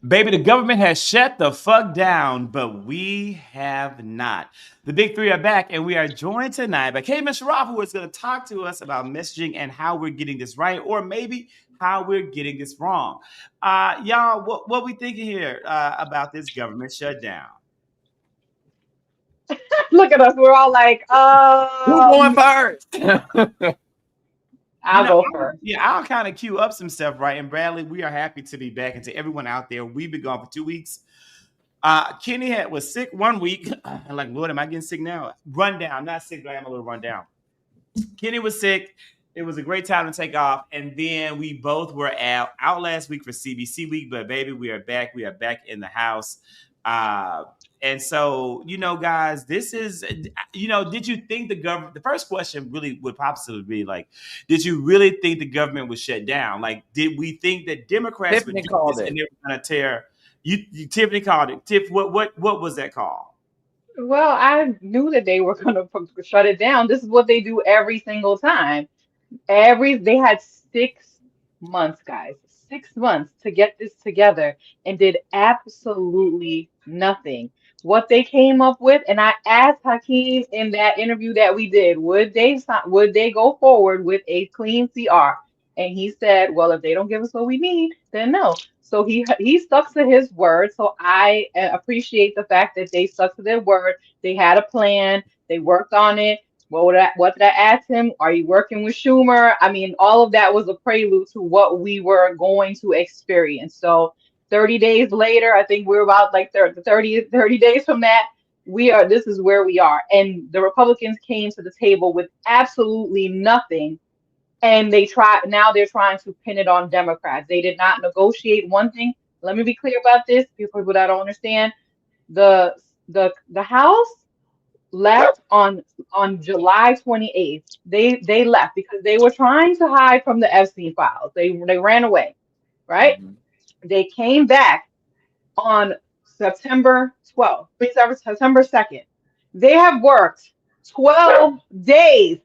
Baby, the government has shut the fuck down, but we have not. The big three are back, and we are joined tonight by Kaivan Shroff, who is going to talk to us about messaging and how we're getting this right, or maybe how we're getting this wrong. Y'all, what we thinking here about this government shutdown? Look at us. We're all like, Who's going first? You I'll know, go first. I'll kind of cue up some stuff, right? And Bradley, we are happy to be back, and to everyone out there, we've been gone for 2 weeks. Kenny was sick 1 week. I'm like, Lord, am I getting sick now? Run down. I'm not sick, but I am a little run down. Kenny was sick. It was a great time to take off. And then we both were out last week for CBC week. But baby, we are back. We are back in the house. And so, guys, this is, did you think the government, the first question really would possibly be like, did you really think the government was shut down? Like, did we think that Democrats would Tiffany do called this it. and they were going to tear? Tiffany called it. Tiff, what was that call? Well, I knew that they were going to shut it down. This is what they do every single time. They had 6 months, guys, 6 months to get this together and did absolutely nothing. What they came up with, and I asked Hakeem in that interview that we did, would they go forward with a clean CR? And he said, well, if they don't give us what we need, then no. So he stuck to his word. So I appreciate the fact that they stuck to their word. They had a plan. They worked on it. What did I ask him? Are you working with Schumer? I mean, all of that was a prelude to what we were going to experience. So 30 days later, I think we're about like 30 days from that. This is where we are. And the Republicans came to the table with absolutely nothing. And now they're trying to pin it on Democrats. They did not negotiate one thing. Let me be clear about this, people that don't understand. The House left on July 28th. They left because they were trying to hide from the Epstein files. They ran away, right? Mhm. They came back on September 12th, September 2nd. They have worked 12 days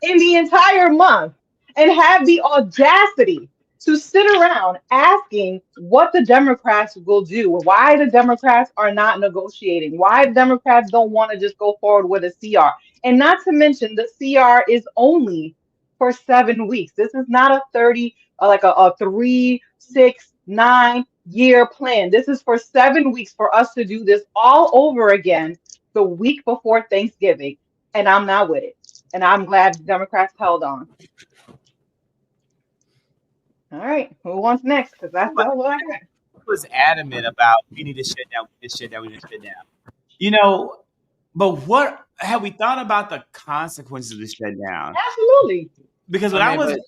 in the entire month and have the audacity to sit around asking what the Democrats will do, why the Democrats are not negotiating, why the Democrats don't want to just go forward with a CR. And not to mention, the CR is only for 7 weeks. This is not a 30, like a 3, 6, 9 year plan. This is for 7 weeks for us to do this all over again the week before Thanksgiving. And I'm not with it. And I'm glad the Democrats held on. All right, who wants next? Because that's what I got. Was adamant about we need to shut down, we need to shut down, we need to shut down. You know, but what have we thought about the consequences of the shutdown? Absolutely. Because I when I mean, was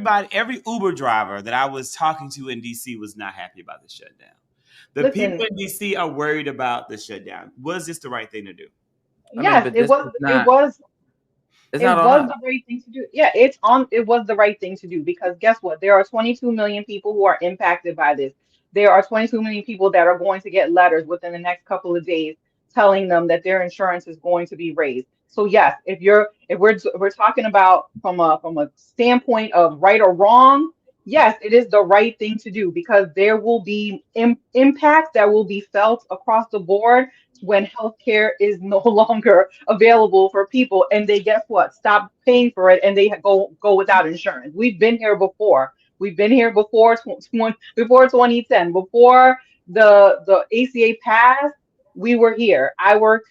but every Uber driver that I was talking to in DC was not happy about the shutdown. The people Listen, in DC are worried about the shutdown. Was this the right thing to do? I mean, yes, but this is not. It's it not on was us. the right thing to do. Yeah, it was the right thing to do because guess what? There are 22 million people who are impacted by this. There are 22 million people that are going to get letters within the next couple of days telling them that their insurance is going to be raised. So yes, if we're talking about from a standpoint of right or wrong, yes, it is the right thing to do because there will be impacts that will be felt across the board when healthcare is no longer available for people and they guess what stop paying for it and they go without insurance. We've been here before. We've been here before before 2010, before the ACA passed. We were here. I'm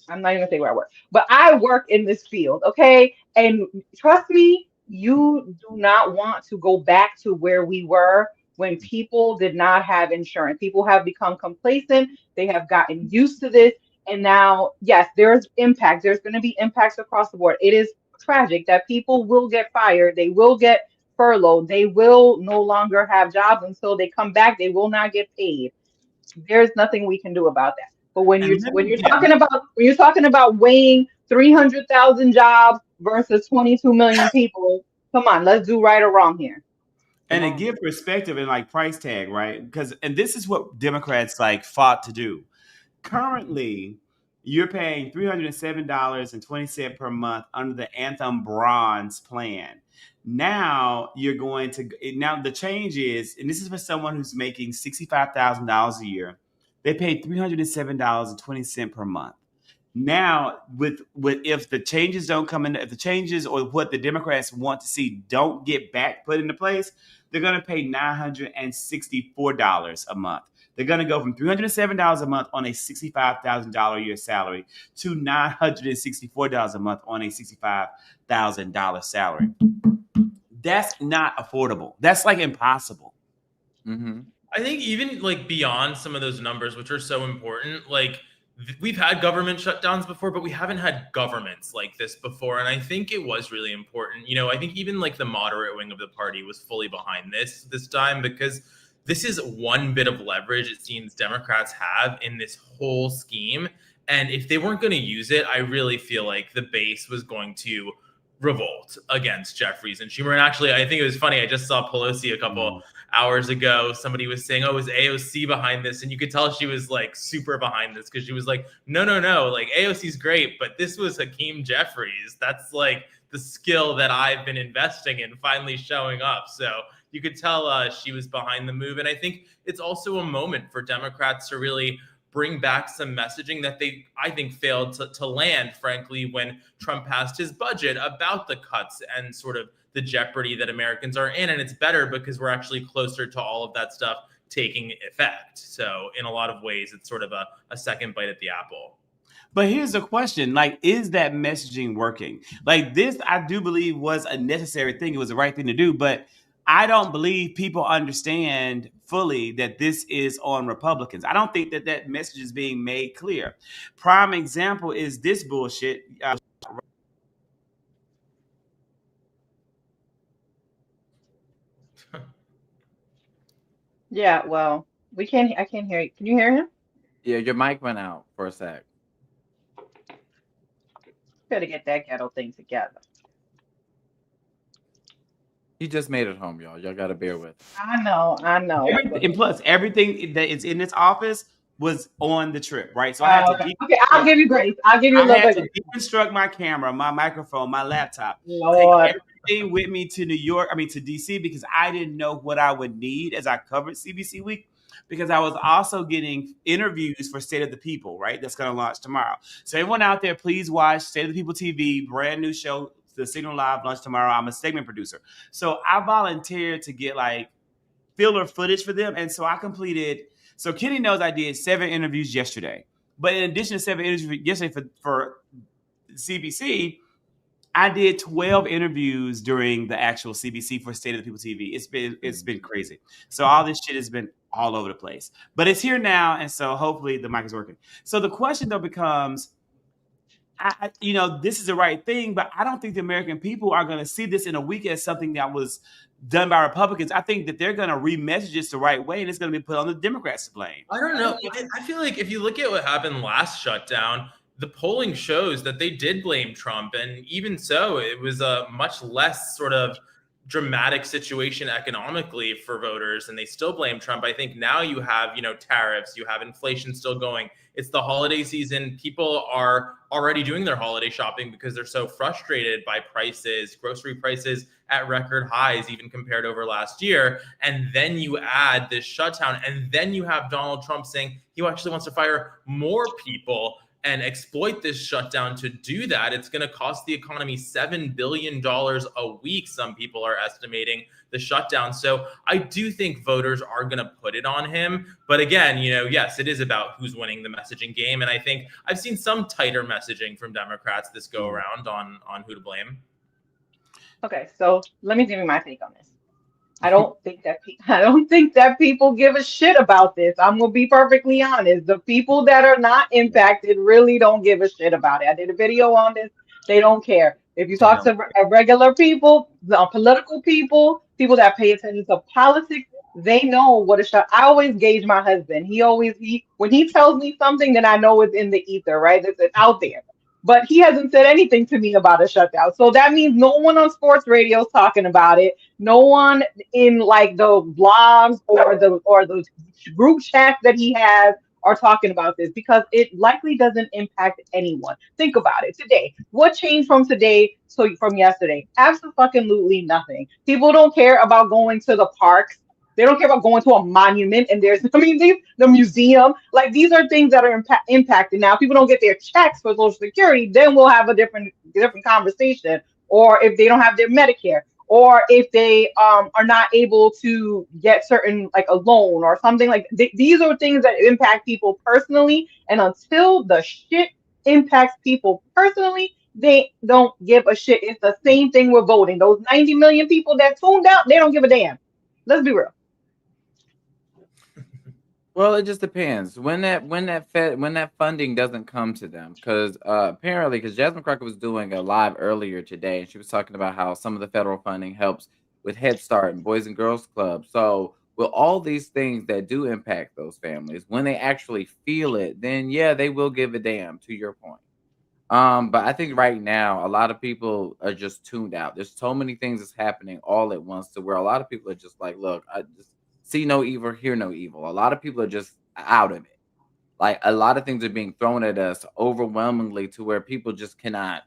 not even gonna say where I work, but I work in this field, okay? And trust me, you do not want to go back to where we were when people did not have insurance. People have become complacent, they have gotten used to this, and now, yes, there's impact. There's going to be impacts across the board. It is tragic that people will get fired, they will get furloughed, they will no longer have jobs until they come back, they will not get paid. There's nothing we can do about that. But when And you're let when me you're give talking about when you're talking about weighing 300,000 jobs versus 22 million people, come on, let's do right or wrong here. and Come to on. give perspective and like price tag, right? Because and this is what Democrats like fought to do. Currently, you're paying $307.20 per month under the Anthem Bronze plan. Now you're going to now the change is, and this is for someone who's making $65,000 a year. They pay $307.20 per month. Now, with if the changes don't come in, if the changes or what the Democrats want to see don't get back put into place, they're going to pay $964 a month. They're going to go from $307 a month on a $65,000 a year salary to $964 a month on a $65,000 salary. That's not affordable. That's like impossible. Mm-hmm. I think even like beyond some of those numbers, which are so important, like we've had government shutdowns before, but we haven't had governments like this before. And I think it was really important. You know, I think even like the moderate wing of the party was fully behind this time, because this is one bit of leverage it seems Democrats have in this whole scheme. And if they weren't going to use it, I really feel like the base was going to revolt against Jeffries and Schumer. And actually, I think it was funny. I just saw Pelosi a couple hours ago. Somebody was saying, "Oh, is AOC behind this?" And you could tell she was like super behind this, because she was like, no, like AOC's great, but this was Hakeem Jeffries. That's like the skill that I've been investing in finally showing up. So you could tell she was behind the move. And I think it's also a moment for Democrats to really bring back some messaging that they, I think, failed to land, frankly, when Trump passed his budget about the cuts and sort of the jeopardy that Americans are in. And it's better because we're actually closer to all of that stuff taking effect. So in a lot of ways, it's sort of a second bite at the apple. But here's the question, like, is that messaging working? Like, this, I do believe, was a necessary thing. It was the right thing to do, but I don't believe people understand fully that this is on Republicans. I don't think that message is being made clear. Prime example is this bullshit. Yeah, well, I can't hear you. Can you hear him? Yeah, your mic went out for a sec. Better get that ghetto thing together. He just made it home, y'all. Y'all got to bear with. I know. And plus, everything that is in this office was on the trip, right? So I had to okay, I'll give you grace. I'll give you a little bit. I had to deconstruct my camera, my microphone, my laptop. Lord. Take everything with me to to DC, because I didn't know what I would need as I covered CBC Week, because I was also getting interviews for State of the People, right? That's going to launch tomorrow. So everyone out there, please watch State of the People TV, brand new show, The Signal Live, launch tomorrow. I'm a segment producer. So I volunteered to get like filler footage for them. And so I completed, so Kenny knows I did 7 interviews yesterday. But in addition to 7 interviews yesterday for CBC, I did 12 interviews during the actual CBC for State of the People TV. It's been crazy. So all this shit has been all over the place. But it's here now, and so hopefully the mic is working. So the question though becomes, this is the right thing, but I don't think the American people are going to see this in a week as something that was done by Republicans. I think that they're going to remessage this the right way, and it's going to be put on the Democrats to blame. I don't know. I feel like if you look at what happened last shutdown, the polling shows that they did blame Trump. And even so, it was a much less sort of dramatic situation economically for voters, and they still blame Trump. I think now you have, tariffs, you have inflation still going. It's the holiday season. People are already doing their holiday shopping because they're so frustrated by prices, grocery prices at record highs, even compared over last year. And then you add this shutdown, and then you have Donald Trump saying he actually wants to fire more people and exploit this shutdown to do that. It's going to cost the economy $7 billion a week, some people are estimating, the shutdown. So I do think voters are going to put it on him. But again, yes, it is about who's winning the messaging game. And I think I've seen some tighter messaging from Democrats this go around on who to blame. Okay, so let me give you my take on this. I don't think that people give a shit about this. I'm gonna be perfectly honest. The people that are not impacted really don't give a shit about it. I did a video on this. They don't care. If you talk to regular people, political people, people that pay attention to politics, they know what a shut. I always gauge my husband. When he tells me something, then I know it's in the ether, right? It's out there. But he hasn't said anything to me about a shutdown. So that means no one on sports radio is talking about it. No one in like the blogs or the group chats that he has are talking about this because it likely doesn't impact anyone. Think about it. Today, what changed from today to from yesterday? Absolutely nothing. People don't care about going to the parks. They don't care about going to a monument and there's, I mean, the museum. Like these are things that are impacted now. People don't get their checks for Social Security, then we'll have a different conversation. Or if they don't have their Medicare, or if they are not able to get certain like a loan or something like these are things that impact people personally. And until the shit impacts people personally, they don't give a shit. It's the same thing with voting. Those 90 million people that tuned out, they don't give a damn. Let's be real. Well, it just depends when that funding doesn't come to them, because apparently, because Jasmine Crockett was doing a live earlier today, and she was talking about how some of the federal funding helps with Head Start and Boys and Girls Club. So, with all these things that do impact those families, when they actually feel it, then yeah, they will give a damn. To your point. But I think right now a lot of people are just tuned out. There's so many things that's happening all at once to where a lot of people are just like, look, I just see no evil, hear no evil. A lot of people are just out of it. Like a lot of things are being thrown at us overwhelmingly to where people just cannot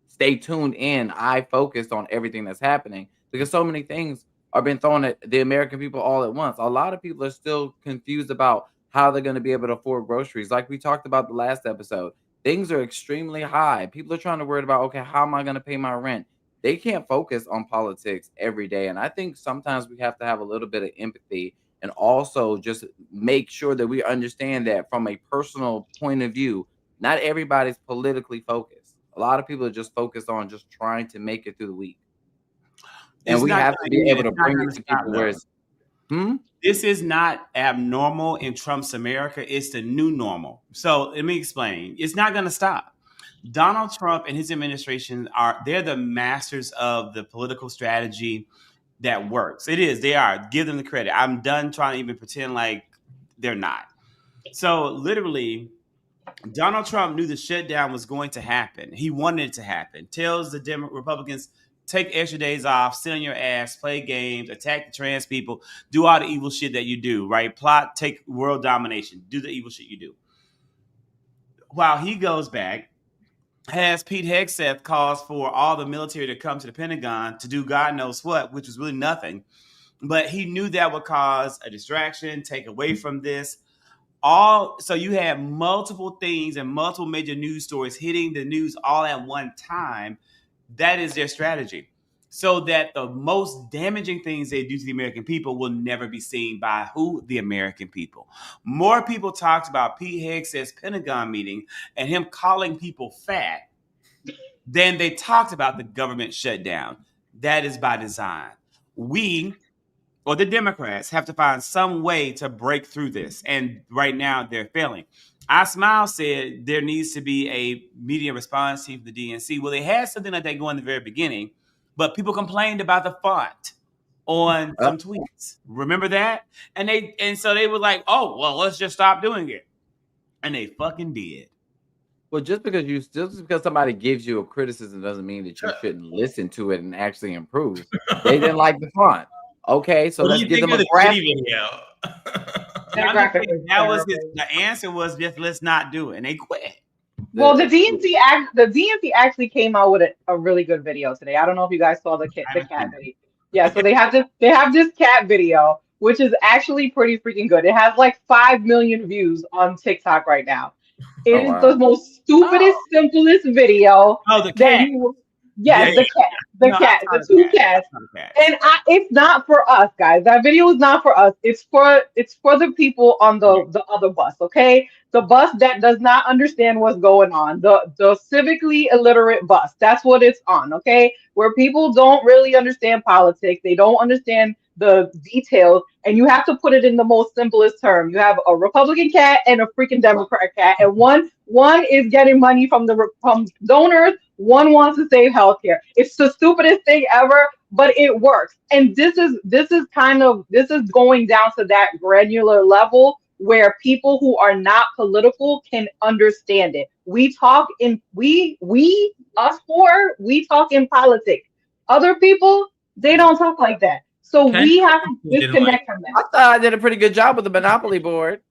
stay tuned in, eye focused on everything that's happening because so many things are being thrown at the American people all at once. A lot of people are still confused about how they're going to be able to afford groceries. Like we talked about the last episode, things are extremely high. People are trying to worry about, okay, how am I going to pay my rent? They can't focus on politics every day. And I think sometimes we have to have a little bit of empathy and also just make sure that we understand that from a personal point of view, not everybody's politically focused. A lot of people are just focused on just trying to make it through the week. And we have to be able to bring it to people where it's, This is not abnormal in Trump's America. It's the new normal. So let me explain. It's not going to stop. Donald Trump and his administration they're the masters of the political strategy that works. It is. They are. Give them the credit. I'm done trying to even pretend like they're not. So literally, Donald Trump knew the shutdown was going to happen. He wanted it to happen. Tells the Republicans, take extra days off, sit on your ass, play games, attack the trans people, do all the evil shit that you do, right? Plot, take world domination, do the evil shit you do. While he goes back, has Pete Hegseth calls for all the military to come to the Pentagon to do God knows what, which was really nothing. But he knew that would cause a distraction, take away from this. So you had multiple things and multiple major news stories hitting the news all at one time. That is their strategy. So that the most damaging things they do to the American people will never be seen by who? The American people. More people talked about Pete Hegseth's Pentagon meeting and him calling people fat than they talked about the government shutdown. That is by design. We, or the Democrats, have to find some way to break through this. And right now they're failing. I Smile said there needs to be a media response team for the DNC. Well, they had something like that going in the very beginning, but people complained about the font on some tweets. Remember that? And so they were like, oh, well, let's just stop doing it. And they fucking did. Well, just because somebody gives you a criticism doesn't mean that you shouldn't listen to it and actually improve. They didn't like the font. Okay, so let's give them a graphic video. The answer was just let's not do it, and they quit. Well, the DNC actually came out with a really good video today. I don't know if you guys saw the cat video. Yeah, so they have this cat video, which is actually pretty freaking good. It has like 5 million views on TikTok right now. It is the most stupidest, simplest video. Oh, the cat. The two cats. And it's not for us, guys. That video is not for us. It's for the people on the other bus, okay? The bus that does not understand what's going on. The civically illiterate bus. That's what it's on, okay? Where people don't really understand politics. They don't understand the details, and you have to put it in the most simplest term. You have a Republican cat and a freaking Democrat cat, and one is getting money from donors. One wants to save healthcare. It's the stupidest thing ever, but it works. And this is going down to that granular level where people who are not political can understand it. We talk in politics. Other people, they don't talk like that. So we have to disconnect from that. I thought I did a pretty good job with the Monopoly board.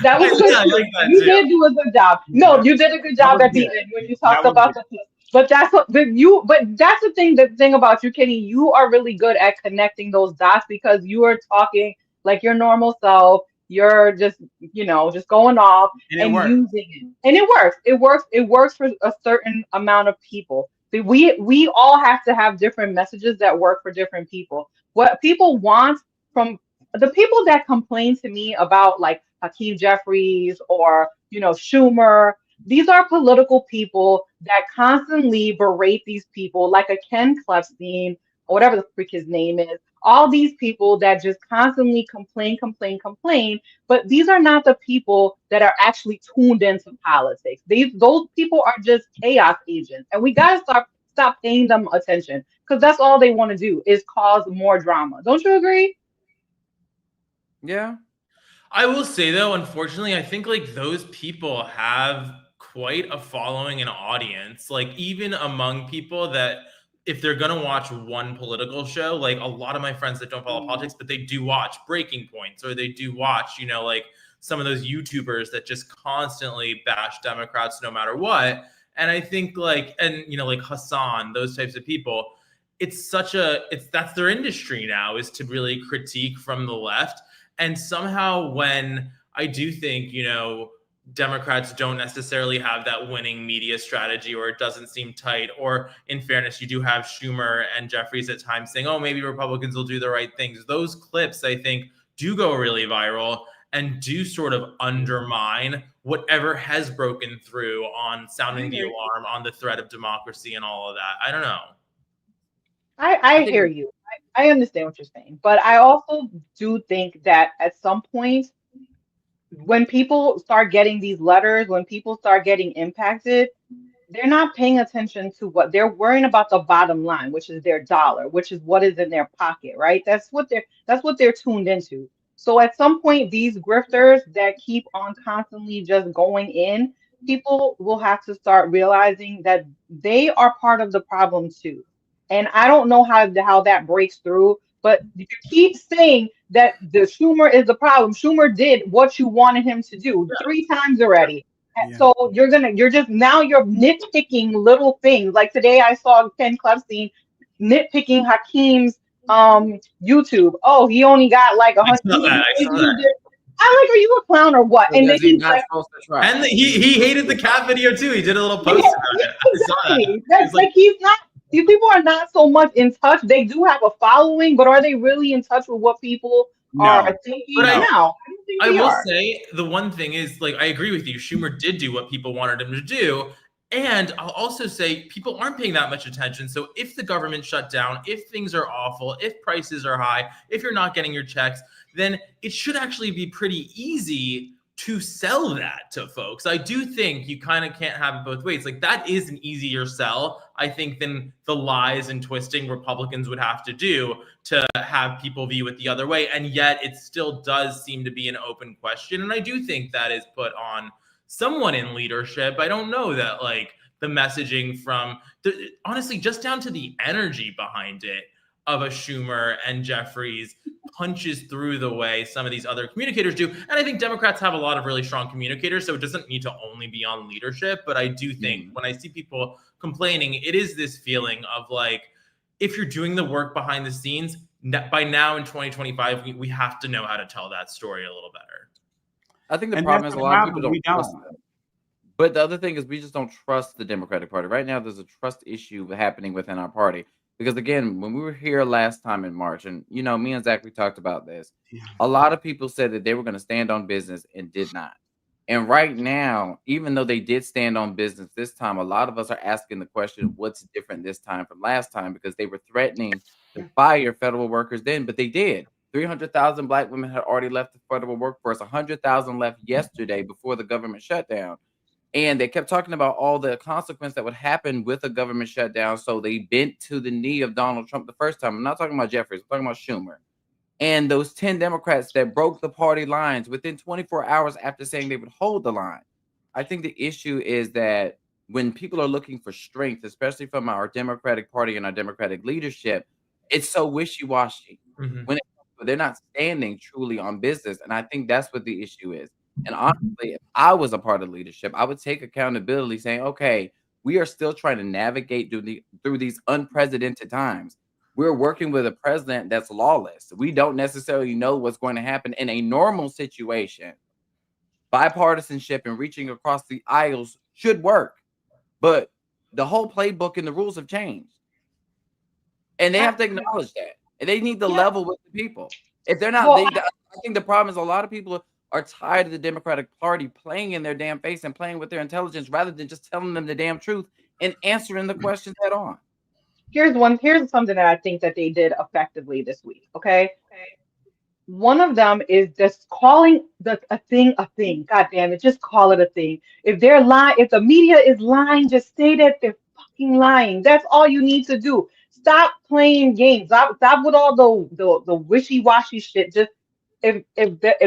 That was good I too. like that You too. did do a good job. No, you did a good That job was at the good. end when you That talked was about good. the. But that's what but that's the thing about you, Kenny. You are really good at connecting those dots because you are talking like your normal self. You're just, just going off And it and worked. using it. And it works. It works. It works for a certain amount of people. See, we all have to have different messages that work for different people. What people want from the people that complain to me about like Hakeem Jeffries or Schumer, these are political people that constantly berate these people, like a Ken Klefstein or whatever the freak his name is. All these people that just constantly complain, complain, complain. But these are not the people that are actually tuned into politics. Those people are just chaos agents, and we gotta stop paying them attention because that's all they want to do is cause more drama. Don't you agree? Yeah. I will say though, unfortunately, I think like those people have quite a following and audience. Like even among people that if they're gonna watch one political show, like a lot of my friends that don't follow politics, but they do watch Breaking Points or they do watch, like some of those YouTubers that just constantly bash Democrats no matter what. And I think like, and like Hassan, those types of people, that's their industry now is to really critique from the left. And somehow when I do think, Democrats don't necessarily have that winning media strategy or it doesn't seem tight, or in fairness, you do have Schumer and Jeffries at times saying, oh, maybe Republicans will do the right things. Those clips, I think, do go really viral and do sort of undermine whatever has broken through on I sounding the agree. alarm on the threat of democracy and all of that. I don't know. I I think hear you. I understand what you're saying, but I also do think that at some point, when people start getting these letters, when people start getting impacted, they're not paying attention to what they're worrying about the bottom line, which is their dollar, which is what is in their pocket, right? That's what they're tuned into. So at some point, these grifters that keep on constantly just going in, people will have to start realizing that they are part of the problem too. And I don't know how that breaks through, but you keep saying that the Schumer is the problem. Schumer did what you wanted him to do 3 times already. Yeah. So you're nitpicking little things. Like today I saw Ken Klefstein nitpicking Hakeem's YouTube. Oh, he only got like a I hundred. saw that. I saw that. I'm like, are you a clown or what? And then because he's he's not like, supposed to try. And he hated the cat video too. He did a little yeah, post yeah, about it. I saw that. exactly. He That's was like, like he's not. These people are not so much in touch. They do have a following, but are they really in touch with what people are No. thinking? but No. No, I don't think I they will are. say the one thing is like I agree with you. Schumer did do what people wanted him to do. And I'll also say people aren't paying that much attention. So if the government shut down, if things are awful, if prices are high, if you're not getting your checks, then it should actually be pretty easy to sell that to folks. I do think you kind of can't have it both ways. Like that is an easier sell, I think, than the lies and twisting Republicans would have to do to have people view it the other way. And yet it still does seem to be an open question. And I do think that is put on someone in leadership. I don't know that like the messaging from honestly, just down to the energy behind it of a Schumer and Jeffries punches through the way some of these other communicators do. And I think Democrats have a lot of really strong communicators, so it doesn't need to only be on leadership. But I do think when I see people complaining, it is this feeling of like, if you're doing the work behind the scenes, by now in 2025, we have to know how to tell that story a little better. I think the And problem that's is the a lot of people problem. We don't trust don't. them. But the other thing is we just don't trust the Democratic Party. Right now, there's a trust issue happening within our party. Because again, when we were here last time in March, and me and Zach, we talked about this. Yeah. A lot of people said that they were going to stand on business and did not. And right now, even though they did stand on business this time, a lot of us are asking the question, what's different this time from last time? Because they were threatening to fire federal workers then, but they did. 300,000 Black women had already left the federal workforce. 100,000 left yesterday before the government shutdown. And they kept talking about all the consequence that would happen with a government shutdown. So they bent to the knee of Donald Trump the first time. I'm not talking about Jeffries. I'm talking about Schumer. And those 10 Democrats that broke the party lines within 24 hours after saying they would hold the line. I think the issue is that when people are looking for strength, especially from our Democratic Party and our Democratic leadership, it's so wishy-washy. Mm-hmm. When they're not standing truly on business. And I think that's what the issue is. And honestly, if I was a part of leadership, I would take accountability, saying, okay, we are still trying to navigate through these unprecedented times. We're working with a president that's lawless. We don't necessarily know what's going to happen in a normal situation. Bipartisanship and reaching across the aisles should work, but the whole playbook and the rules have changed. And they have to acknowledge that. And they need to level with the people. If they're not, I think the problem is a lot of people are tired of the Democratic Party playing in their damn face and playing with their intelligence rather than just telling them the damn truth and answering the questions head on. Here's something that I think that they did effectively this week. Okay. One of them is just calling a thing a thing. God damn it, just call it a thing. If they're lying, if the media is lying, just say that they're fucking lying. That's all you need to do. Stop playing games. Stop with all the wishy-washy shit. Just if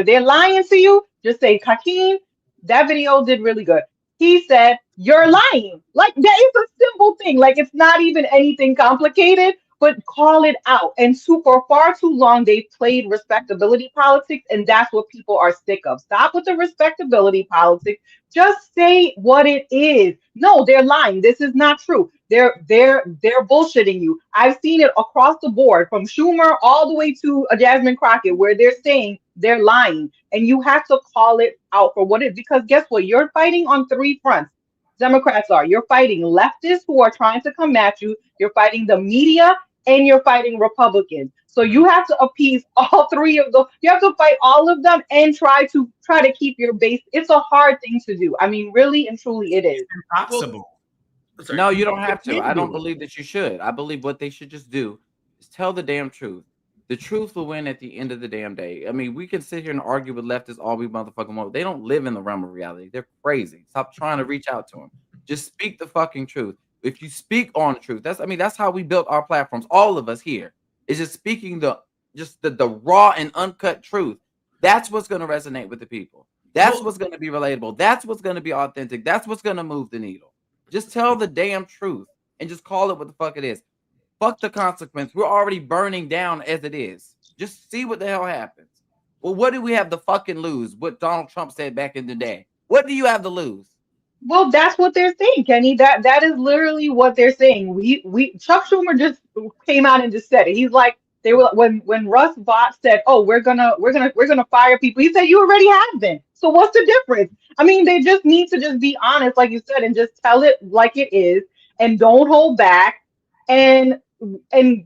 they're lying to you, just say, Kakeem, that video did really good. He said, you're lying. Like, that is a simple thing. Like, it's not even anything complicated, but call it out. And for far too long, they've played respectability politics, and that's what people are sick of. Stop with the respectability politics. Just say what it is. No, they're lying. This is not true. They're bullshitting you. I've seen it across the board, from Schumer all the way to Jasmine Crockett, where they're saying they're lying, and you have to call it out for what it is. Because guess what? You're fighting on three fronts. Democrats are. You're fighting leftists who are trying to come at you. You're fighting the media, and you're fighting Republicans. So you have to appease all three of those. You have to fight all of them and try to keep your base. It's a hard thing to do. I mean, really and truly, it is impossible. No, you don't have to. I don't believe that you should. I believe what they should just do is tell the damn truth. The truth will win at the end of the damn day. I mean, we can sit here and argue with leftists all we motherfucking want. They don't live in the realm of reality. They're crazy. Stop trying to reach out to them. Just speak the fucking truth. If you speak on the truth, that's how we built our platforms. All of us here is just speaking the raw and uncut truth. That's what's going to resonate with the people. That's what's going to be relatable. That's what's going to be authentic. That's what's going to move the needle. Just tell the damn truth and just call it what the fuck it is. Fuck the consequence. We're already burning down as it is. Just see what the hell happens. Well, what do we have to fucking lose? What Donald Trump said back in the day. What do you have to lose? Well, that's what they're saying, Kenny. That is literally what they're saying. We Chuck Schumer just came out and just said it. He's like, they were when Russ Vought said, "Oh, we're gonna fire people." He said, "You already have been. So what's the difference?" I mean, they just need to just be honest, like you said, and just tell it like it is, and don't hold back, and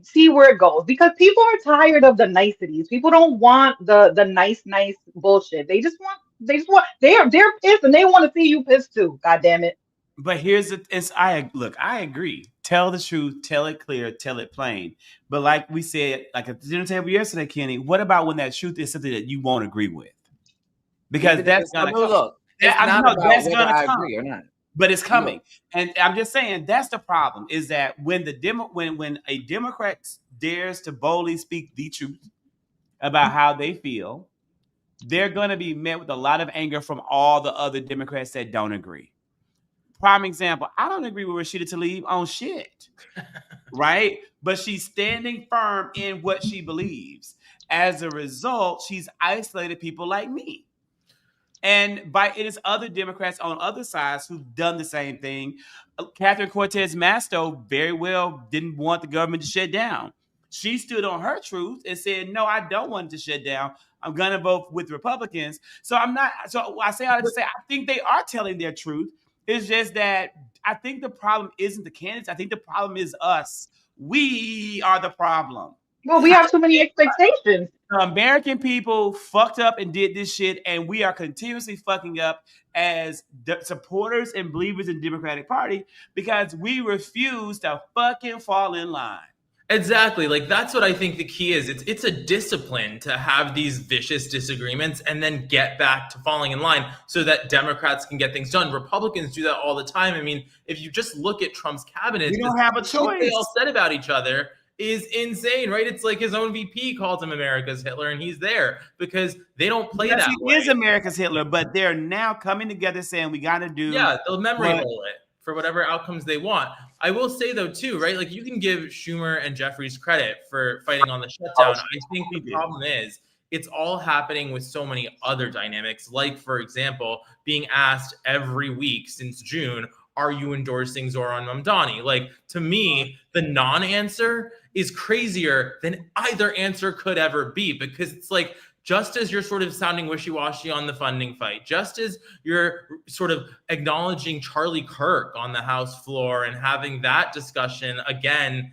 see where it goes. Because people are tired of the niceties. People don't want the nice bullshit. They're pissed, and they want to see you pissed too. God damn it. But I agree. Tell the truth, tell it clear, tell it plain. But like we said, like at the dinner table yesterday, Kenny, what about when that truth is something that you won't agree with? Because that's gonna come. Look, that's gonna come. Agree or not. But it's coming. And I'm just saying that's the problem, is that when when a Democrat dares to boldly speak the truth about how they feel, they're going to be met with a lot of anger from all the other Democrats that don't agree. Prime example, I don't agree with Rashida Tlaib on shit, right? But she's standing firm in what she believes. As a result, she's isolated people like me. And it is other Democrats on other sides who've done the same thing. Catherine Cortez Masto very well didn't want the government to shut down. She stood on her truth and said, no, I don't want it to shut down. I'm going to vote with Republicans. So I say I think they are telling their truth. It's just that I think the problem isn't the candidates. I think the problem is us. We are the problem. Well, we have too many expectations. American people fucked up and did this shit, and we are continuously fucking up as supporters and believers in the Democratic Party because we refuse to fucking fall in line. Exactly. Like, that's what I think the key is. It's a discipline to have these vicious disagreements and then get back to falling in line so that Democrats can get things done. Republicans do that all the time. I mean, if you just look at Trump's cabinet, we don't have a choice. They all said about each other is insane, right? It's like his own VP calls him America's Hitler, and he's there because they don't play that way. He is America's Hitler, but they're now coming together saying we got to do. Yeah, they'll memory hole it for whatever outcomes they want. I will say, though, too, right? Like, you can give Schumer and Jeffries credit for fighting on the shutdown. I think the problem it's all happening with so many other dynamics. Like, for example, being asked every week since June, are you endorsing Zoran Mamdani? Like, to me, the non-answer is crazier than either answer could ever be, because it's like, just as you're sort of sounding wishy-washy on the funding fight, just as you're sort of acknowledging Charlie Kirk on the House floor and having that discussion again,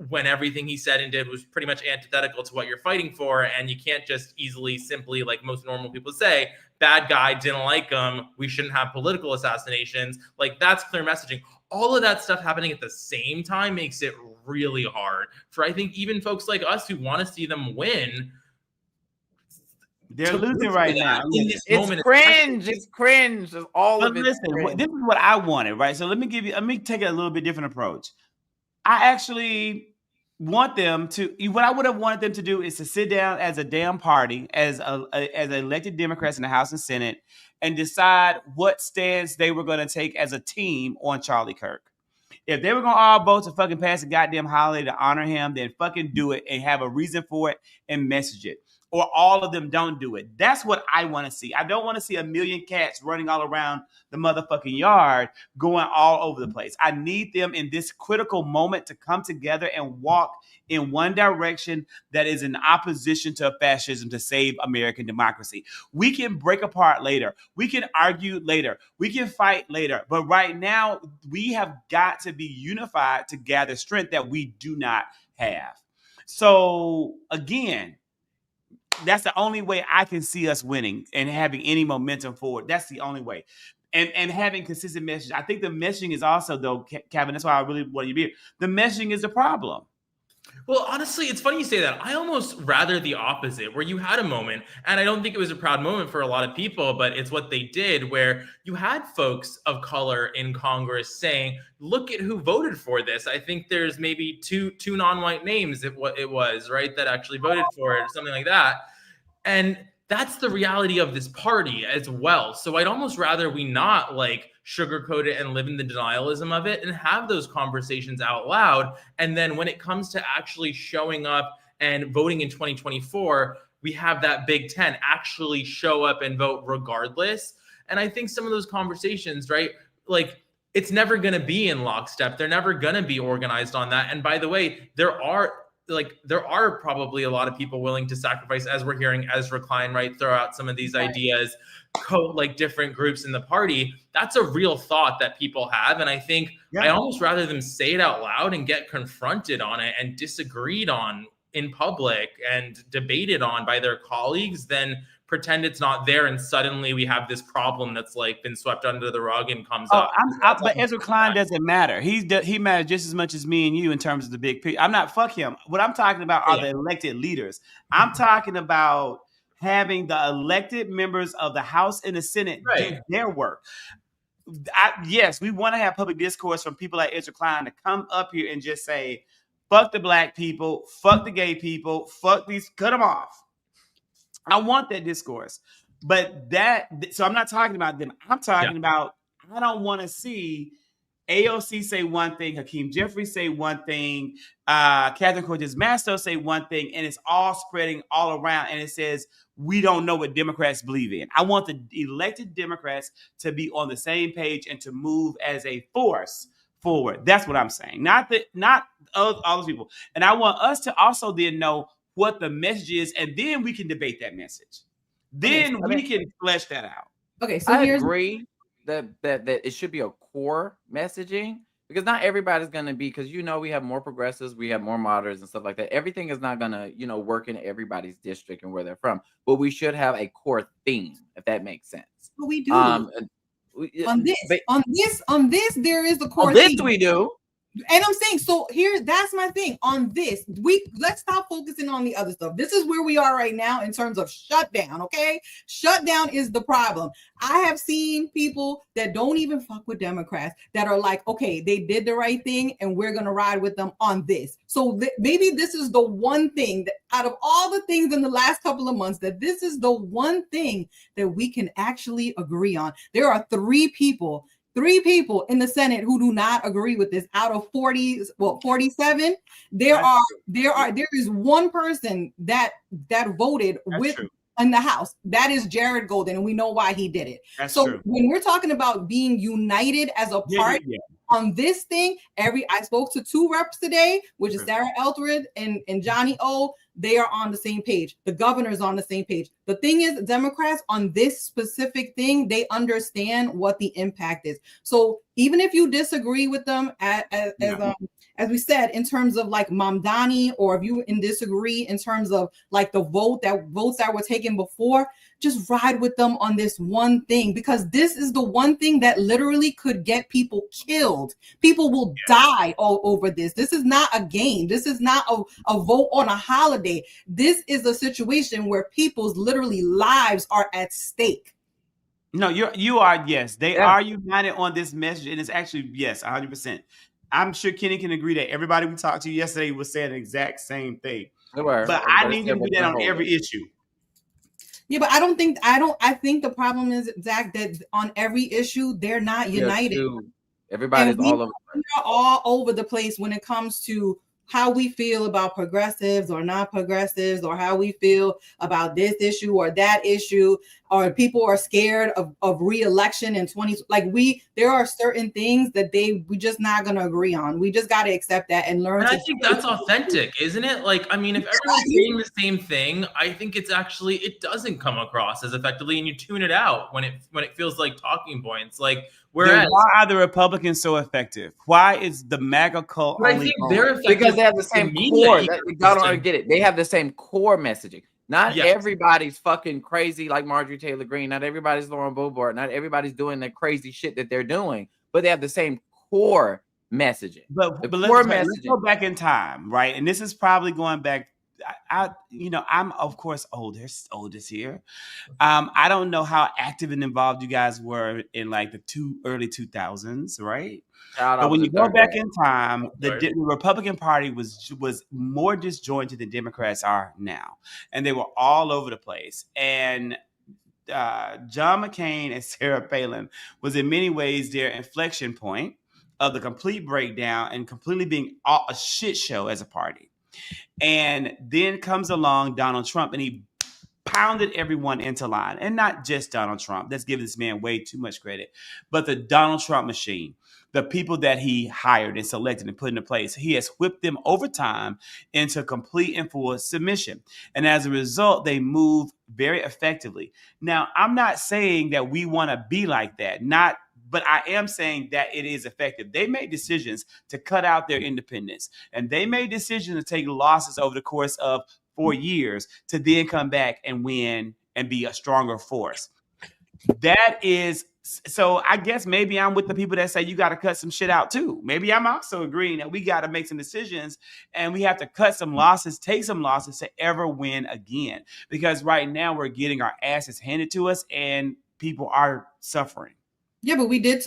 when everything he said and did was pretty much antithetical to what you're fighting for, and you can't just easily, simply, like most normal people say, bad guy, didn't like him, we shouldn't have political assassinations. Like, that's clear messaging. All of that stuff happening at the same time makes it really hard for, I think, even folks like us who want to see them win. They're losing right now. It's cringe. It's cringe. It's all of it. Listen, this is what I wanted, right? So let me take a little bit different approach. I actually want them to, what I would have wanted them to do is to sit down as a damn party, as elected Democrats in the House and Senate, and decide what stance they were going to take as a team on Charlie Kirk. If they were going to all vote to fucking pass a goddamn holiday to honor him, then fucking do it and have a reason for it and message it. Or all of them don't do it. That's what I want to see. I don't want to see a million cats running all around the motherfucking yard, going all over the place. I need them in this critical moment to come together and walk in one direction that is in opposition to fascism to save American democracy. We can break apart later. We can argue later. We can fight later. But right now, we have got to be unified to gather strength that we do not have. So again, that's the only way I can see us winning and having any momentum forward. That's the only way. And having consistent message. I think the messaging is also, though, Kevin, that's why I really want you to be here. The messaging is the problem. Well, honestly, it's funny you say that. I almost rather the opposite, where you had a moment, and I don't think it was a proud moment for a lot of people, but it's what they did, where you had folks of color in Congress saying, look at who voted for this. I think there's maybe two non-white names, it was, right, that actually voted for it, something like that. And that's the reality of this party as well. So I'd almost rather we not like sugarcoat it and live in the denialism of it and have those conversations out loud. And then when it comes to actually showing up and voting in 2024, we have that Big Ten actually show up and vote regardless. And I think some of those conversations, right, like it's never going to be in lockstep. They're never going to be organized on that. And by the way, there are probably a lot of people willing to sacrifice, as we're hearing Ezra Klein, right, throw out some of these ideas, like different groups in the party. That's a real thought that people have. And I think I almost rather them say it out loud and get confronted on it and disagreed on in public and debated on by their colleagues than pretend it's not there and suddenly we have this problem that's like been swept under the rug and comes up. But Ezra Klein doesn't matter. He matters just as much as me and you in terms of the big picture. Fuck him. What I'm talking about are the elected leaders. I'm talking about having the elected members of the House and the Senate do their work. Yes, we want to have public discourse from people like Ezra Klein to come up here and just say, fuck the black people, fuck the gay people, fuck these, cut them off. I want that discourse, so I'm not talking about them. I'm talking about, I don't want to see AOC say one thing, Hakeem Jeffries say one thing, Catherine Cortez Masto say one thing, and it's all spreading all around. And it says, we don't know what Democrats believe in. I want the elected Democrats to be on the same page and to move as a force forward. That's what I'm saying. Not all those people. And I want us to also then know what the message is, and then we can debate that message. Then we can flesh that out. Okay, so I agree that it should be a core messaging, because not everybody's going to be, because we have more progressives, we have more moderates and stuff like that. Everything is not going to work in everybody's district and where they're from, but we should have a core theme, if that makes sense. Well, we do. On this, there is the core. On this, we do. And I'm saying, so that's my thing on this. Let's stop focusing on the other stuff. This is where we are right now in terms of shutdown. Okay. Shutdown is the problem. I have seen people that don't even fuck with Democrats that are like, okay, they did the right thing and we're going to ride with them on this. So maybe this is the one thing that out of all the things in the last couple of months, that this is the one thing that we can actually agree on. There are 3 people 3 people in the Senate who do not agree with this out of 47. There is one person that voted with in the House. That is Jared Golden, and we know why he did it. So when we're talking about being united as a party on this thing, I spoke to 2 reps today, which is Sarah Eldred and Johnny O. They are on the same page. The governor's on the same page. The thing is, Democrats on this specific thing, they understand what the impact is. So even if you disagree with them, as we said, in terms of like Mamdani, or if you disagree in terms of like the votes that were taken before, just ride with them on this one thing, because this is the one thing that literally could get people killed. People will die all over this. This is not a game. This is not a vote on a holiday. This is a situation where people's literally lives are at stake. No, you are, yes. They are united on this message, and it's actually, yes, 100%. I'm sure Kenny can agree that everybody we talked to yesterday was saying the exact same thing. But I need to do that on every issue. Yeah, but I think the problem is, Zach, that on every issue, they're not united. Everybody's all over. We're all over the place when it comes to how we feel about progressives or non-progressives, or how we feel about this issue or that issue, or people are scared of re-election in 20. There are certain things that we just not going to agree on. We just got to accept that and learn. And I think that's authentic, isn't it? Like, I mean, if everyone's saying the same thing, I think it's actually, it doesn't come across as effectively, and you tune it out when it feels like talking points. Like, whereas, why are the Republicans so effective? Why is the MAGA cult only? I think they're effective because they have the same core. Y'all don't get it. They have the same core messaging. Not everybody's fucking crazy like Marjorie Taylor Greene. Not everybody's Lauren Boebert. Not everybody's doing the crazy shit that they're doing. But they have the same core messaging. But let's go back in time, right? And this is probably going back. I'm of course oldest here. I don't know how active and involved you guys were in like the early 2000s, right? But when you go back in time, the Republican Party was more disjointed than Democrats are now, and they were all over the place. And John McCain and Sarah Palin was in many ways their inflection point of the complete breakdown and completely being a shit show as a party. And then comes along Donald Trump, and he pounded everyone into line. And not just Donald Trump. That's giving this man way too much credit. But the Donald Trump machine, the people that he hired and selected and put into place, he has whipped them over time into complete and full submission. And as a result, they move very effectively. Now, I'm not saying that we want to be like that. But I am saying that it is effective. They made decisions to cut out their independence, and they made decisions to take losses over the course of 4 years to then come back and win and be a stronger force. That is, so I guess maybe I'm with the people that say you got to cut some shit out too. Maybe I'm also agreeing that we got to make some decisions and we have to cut some losses, take some losses to ever win again. Because right now we're getting our asses handed to us and people are suffering. Yeah, but we did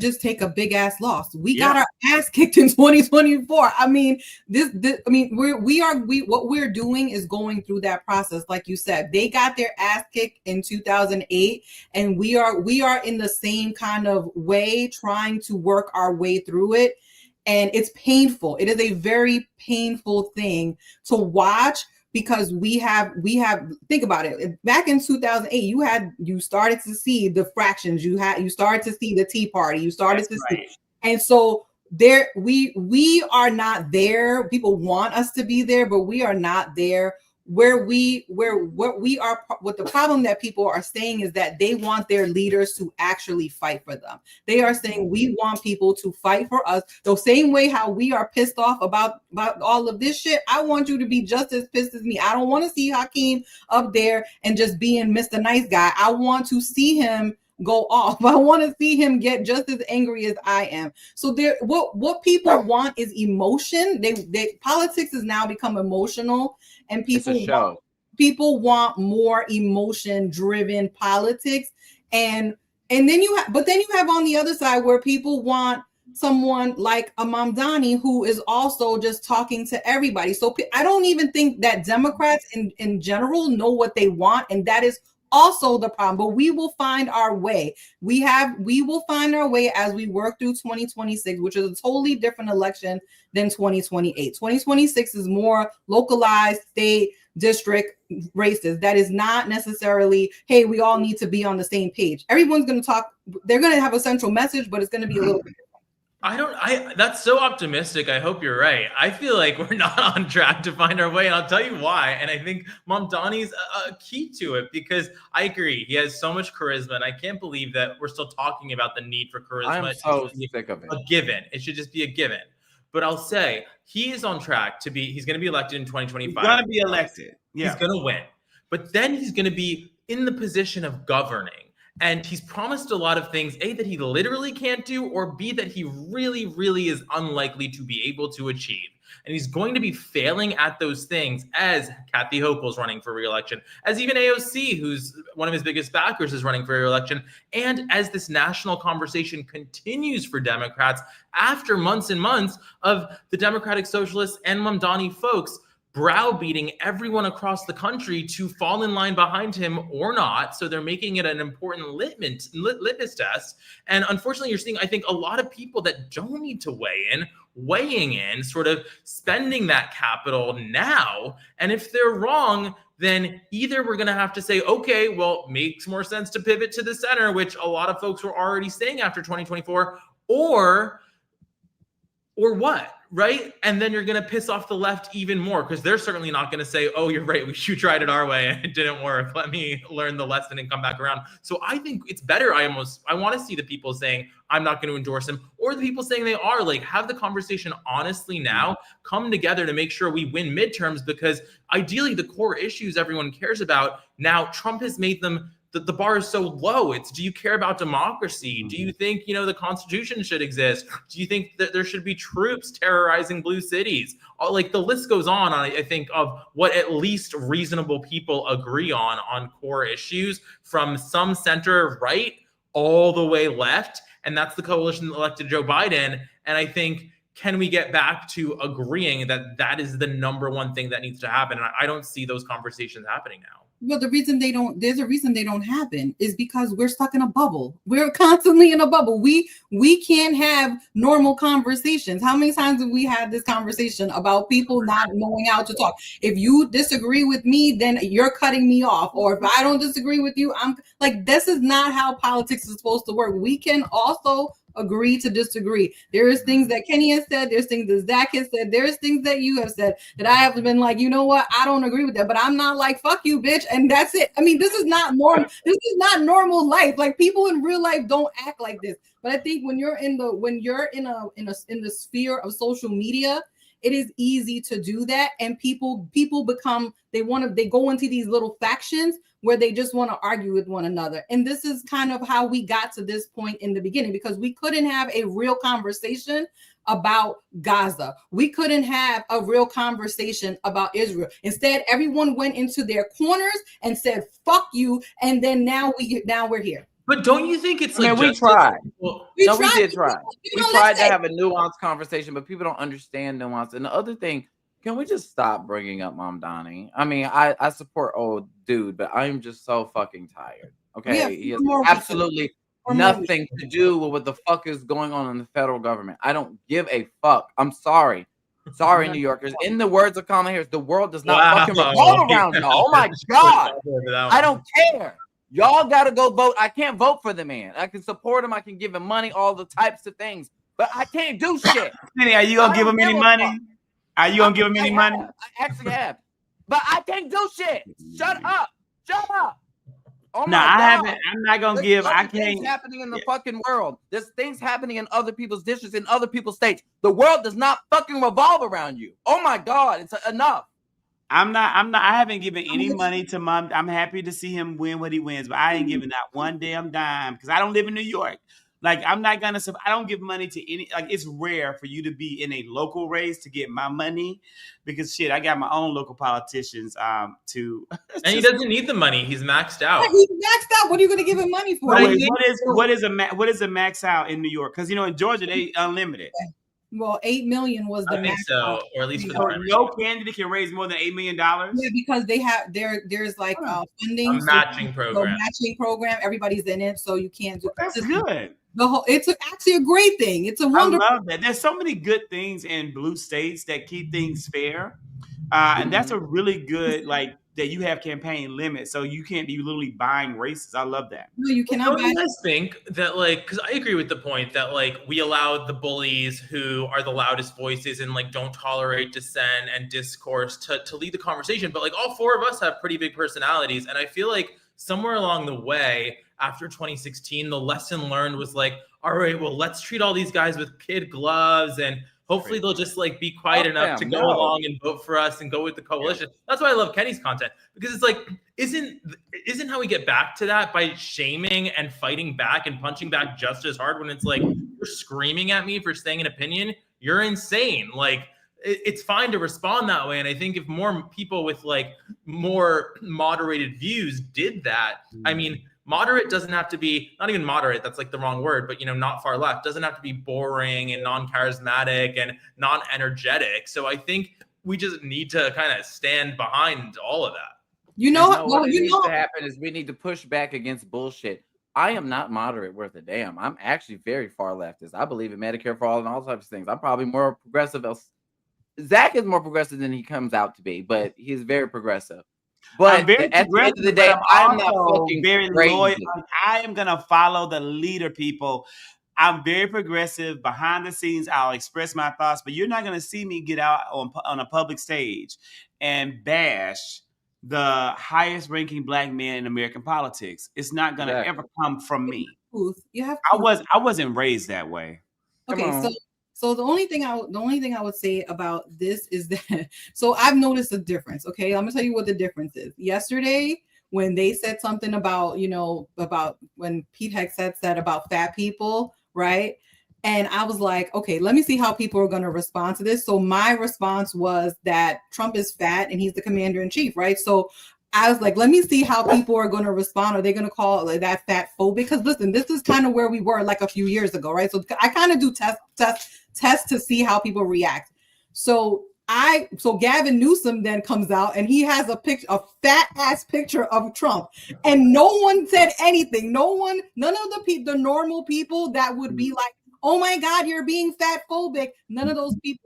just take a big ass loss. We got our ass kicked in 2024. I mean, what we're doing is going through that process. Like you said, they got their ass kicked in 2008, and we are in the same kind of way trying to work our way through it. And it's painful. It is a very painful thing to watch. Because we have think about it. Back in 2008, you started to see the fractions. You started to see the Tea Party. You started to see, and so there we are not there. People want us to be there, but we are not there. What the problem that people are saying is that they want their leaders to actually fight for them. They are saying we want people to fight for us the same way how we are pissed off about all of this shit. I want you to be just as pissed as me. I don't want to see Hakeem up there and just being Mr. Nice Guy. I want to see him go off. I want to see him get just as angry as I am. So what people want is emotion. They politics has now become emotional, and people want more emotion driven politics. And then you have on the other side where people want someone like a Mamdani who is also just talking to everybody. So I don't even think that Democrats in general know what they want, and that is also the problem, but we will find our way. We will find our way as we work through 2026, which is a totally different election than 2028. 2026 is more localized state district races. That is not necessarily, hey, we all need to be on the same page. Everyone's going to talk. They're going to have a central message, but it's going to be a little bit. That's so optimistic. I hope you're right. I feel like we're not on track to find our way, and I'll tell you why. And I think Mamdani's a key to it, because I agree. He has so much charisma, and I can't believe that we're still talking about the need for charisma. I'm so sick of it. A given. It should just be a given. But I'll say he is on track to be, he's going to be elected in 2025. He's going to be elected. Yeah. He's going to win. But then he's going to be in the position of governing. And he's promised a lot of things, A, that he literally can't do, or B, that he really, really is unlikely to be able to achieve. And he's going to be failing at those things, as Kathy Hochul's running for re-election, as even AOC, who's one of his biggest backers, is running for re-election, and as this national conversation continues for Democrats after months and months of the Democratic Socialists and Mamdani folks browbeating everyone across the country to fall in line behind him or not. So they're making it an important litmus test. And unfortunately, you're seeing, I think, a lot of people that don't need to weighing in, sort of spending that capital now. And if they're wrong, then either we're going to have to say, okay, well, makes more sense to pivot to the center, which a lot of folks were already saying after 2024, or what, right? And then you're going to piss off the left even more, because they're certainly not going to say, oh, you're right, you tried it our way and it didn't work. Let me learn the lesson and come back around. So I think it's better. I want to see the people saying, I'm not going to endorse him, or the people saying they are, like, have the conversation honestly now, come together to make sure we win midterms, because ideally the core issues everyone cares about, now Trump has made them, the bar is so low. It's, do you care about democracy? Do you think, the Constitution should exist? Do you think that there should be troops terrorizing blue cities? Like, the list goes on, I think, of what at least reasonable people agree on core issues, from some center right all the way left. And that's the coalition that elected Joe Biden. And I think, can we get back to agreeing that that is the number one thing that needs to happen? And I don't see those conversations happening now. Well, there's a reason they don't happen, is because we're stuck in a bubble. We're constantly in a bubble. We can't have normal conversations. How many times have we had this conversation about people not knowing how to talk? If you disagree with me, then you're cutting me off. Or if I don't disagree with you, I'm like, this is not how politics is supposed to work. We can also agree to disagree. There is things that Kenny has said, there's things that Zach has said, there's things that you have said that I have been like, you know what, I don't agree with that, but I'm not like, fuck you, bitch, and that's it. I mean, this is not normal. This is not normal life. Like, people in real life don't act like this. But I think when you're in the sphere of social media, it is easy to do that, and people become, they go into these little factions where they just want to argue with one another. And this is kind of how we got to this point in the beginning, because we couldn't have a real conversation about Gaza. We couldn't have a real conversation about Israel. Instead, everyone went into their corners and said, fuck you. And then now we're here. But don't you think it's like, we tried. We did try. We tried to have a nuanced conversation, but people don't understand nuance. And the other thing, can we just stop bringing up Mamdani? I mean, I support old dude, but I'm just so fucking tired. Okay, he has absolutely nothing to do with what the fuck is going on in the federal government. I don't give a fuck. I'm sorry. Sorry, New Yorkers. In the words of Kamala Harris, the world does not fucking revolve around y'all. Oh my God. I don't care. Y'all got to go vote. I can't vote for the man. I can support him. I can give him money, all the types of things, but I can't do shit. Penny, are you going to give him any money? Are you going to give him any money? I actually have. But I can't do shit. Shut up. Shut up. Oh no, I haven't. I'm not going to give. I can't. Things happening in the fucking world. There's things happening in other people's districts, in other people's states. The world does not fucking revolve around you. Oh my God. It's enough. I haven't given any money to Mom. I'm happy to see him win what he wins, but I ain't giving not one damn dime, because I don't live in New York. Like, I'm not gonna. I don't give money to any. Like, it's rare for you to be in a local race to get my money, because shit, I got my own local politicians. And he doesn't need the money. He's maxed out. He's maxed out. What are you gonna give him money for? What is a max out in New York? Because in Georgia they unlimited. Well, 8 million was the I think max. so, or at least for the So primary. no candidate can raise more than $8 million. Yeah, because they have there's like funding, A matching program. matching program. Everybody's in it, so you can't do. That's good. The whole it's actually a great thing. It's a I wonderful. love that. There's so many good things in blue states that keep things fair, and that's a really good like that you have campaign limits, so you can't be literally buying races. I love that. No, you cannot Don't buy. you guys think that, like, because I agree with the point that, like, we allow the bullies who are the loudest voices and, like, don't tolerate dissent and discourse to lead the conversation. But, like, all four of us have pretty big personalities. And I feel like somewhere along the way, after 2016, the lesson learned was like, all right, well, let's treat all these guys with kid gloves and hopefully they'll just like be quiet enough to go along and vote for us and go with the coalition. Yeah. That's why I love Kenny's content, because it's like, isn't how we get back to that by shaming and fighting back and punching back just as hard when it's like, you're screaming at me for saying an opinion, you're insane. Like, it's fine to respond that way. And I think if more people with like more moderated views did that, I mean, moderate doesn't have to be, not even moderate, that's like the wrong word, but, you know, not far left, doesn't have to be boring and non-charismatic and non-energetic. So I think we just need to kind of stand behind all of that. You know, what needs to happen is we need to push back against bullshit. I am not moderate worth a damn. I'm actually very far leftist. I believe in Medicare for all and all types of things. I'm probably more progressive. Zach is more progressive than he comes out to be, but he's very progressive. But at the end of the day, I'm not fucking very loyal. I am gonna follow the leader, people. I'm very progressive. Behind the scenes, I'll express my thoughts, but you're not gonna see me get out on a public stage and bash the highest ranking black man in American politics. It's not gonna ever come from me. You have. I wasn't raised that way. Okay, so the only thing I would say about this is that, so I've noticed a difference. Okay, I'm gonna tell you what the difference is. Yesterday, when they said something about, you know, about when Pete Heck said about fat people, right? And I was like, okay, let me see how people are gonna respond to this. So my response was that Trump is fat and he's the commander in chief, right? So I was like, let me see how people are going to respond. Are they going to call it like that fat phobic? Because listen, this is kind of where we were like a few years ago, right? So I kind of do test to see how people react. So Gavin Newsom then comes out and he has a fat ass picture of Trump, and no one said anything. None of the normal people that would be like, oh my God, you're being fat phobic. None of those people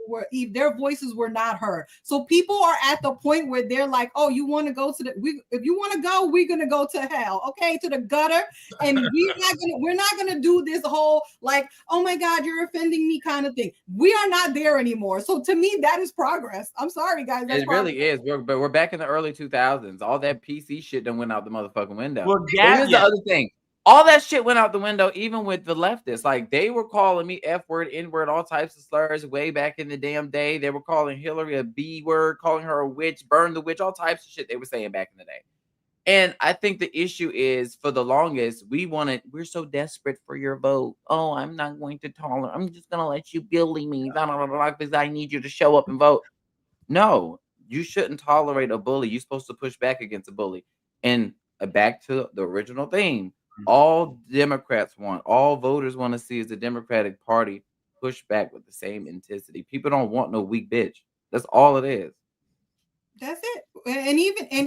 their voices were not heard. So people are at the point where they're like, oh, you want to go to if you want to go, we're going to go to hell. Okay. To the gutter. And we're not going to do this whole like, oh my God, you're offending me kind of thing. We are not there anymore. So to me, that is progress. I'm sorry, guys. It really is. But we're back in the early 2000s. All that PC shit done went out the motherfucking window. Well, here's the other thing. All that shit went out the window, even with the leftists. Like, they were calling me F-word, N-word, all types of slurs way back in the damn day. They were calling Hillary a B-word, calling her a witch, burn the witch, all types of shit they were saying back in the day. And I think the issue is, for the longest, we're so desperate for your vote. Oh, I'm not going to tolerate. I'm just going to let you bully me because I need you to show up and vote. No, you shouldn't tolerate a bully. You're supposed to push back against a bully. And back to the original theme. All Democrats all voters want to see is the Democratic Party push back with the same intensity. People don't want no weak bitch. That's all it is. That's it. And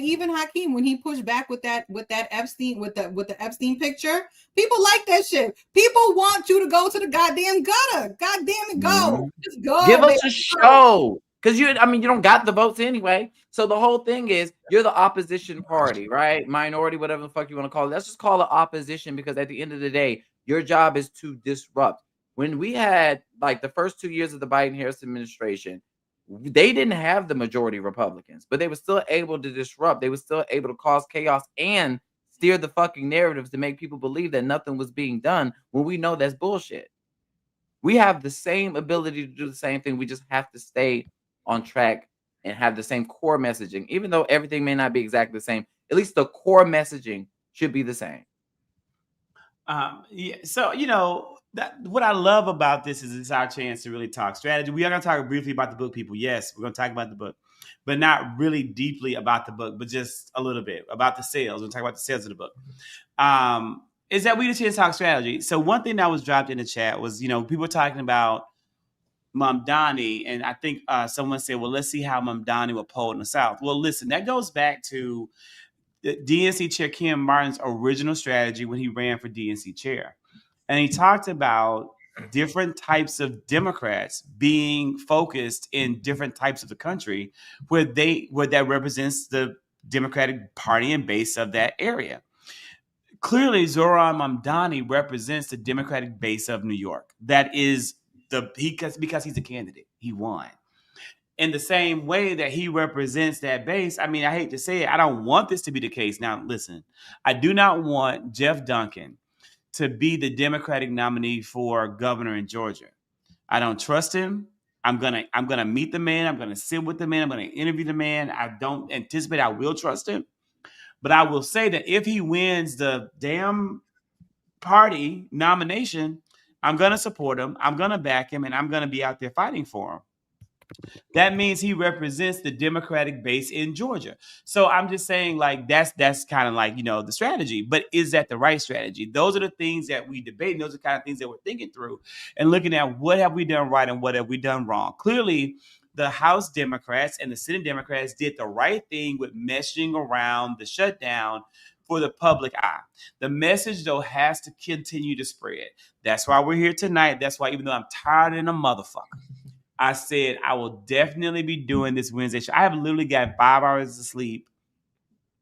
even Hakeem, when he pushed back with that Epstein with the Epstein picture, people like that shit. People want you to go to the goddamn gutter. God damn it, go. Just go. Give us a show. Because you don't got the votes anyway. So the whole thing is, you're the opposition party, right? Minority, whatever the fuck you want to call it. Let's just call it opposition, because at the end of the day, your job is to disrupt. When we had like the first 2 years of the Biden-Harris administration, they didn't have the majority Republicans, but they were still able to disrupt. They were still able to cause chaos and steer the fucking narratives to make people believe that nothing was being done when we know that's bullshit. We have the same ability to do the same thing. We just have to stay on track and have the same core messaging. Even though everything may not be exactly the same, at least the core messaging should be the same. So, you know, what I love about this is it's our chance to really talk strategy. We are going to talk briefly about the book, people. Yes, we're going to talk about the book, but not really deeply about the book, but just a little bit about the sales. We'll talk about the sales of the book. Is that we just here to talk strategy. So one thing that was dropped in the chat was, you know, people talking about Mamdani, and I think someone said, well, let's see how Mamdani will poll in the South. Well, listen, that goes back to the DNC chair Ken Martin's original strategy when he ran for DNC chair. And he talked about different types of Democrats being focused in different types of the country where that represents the Democratic Party and base of that area. Clearly, Zohran Mamdani represents the Democratic base of New York. That is because he's a candidate. He won. In the same way that he represents that base, I mean, I hate to say it, I don't want this to be the case. Now, listen, I do not want Jeff Duncan to be the Democratic nominee for governor in Georgia. I don't trust him. I'm gonna meet the man. I'm gonna sit with the man. I'm gonna interview the man. I don't anticipate I will trust him. But I will say that if he wins the damn party nomination, I'm going to support him. I'm going to back him, and I'm going to be out there fighting for him. That means he represents the Democratic base in Georgia. So I'm just saying, like, that's kind of like, the strategy. But is that the right strategy? Those are the things that we debate. And those are the kind of things that we're thinking through and looking at what have we done right and what have we done wrong. Clearly, the House Democrats and the Senate Democrats did the right thing with messaging around the shutdown for the public eye. The message, though, has to continue to spread. That's why we're here tonight. That's why, even though I'm tired and a motherfucker, I said I will definitely be doing this Wednesday show. I have literally got 5 hours of sleep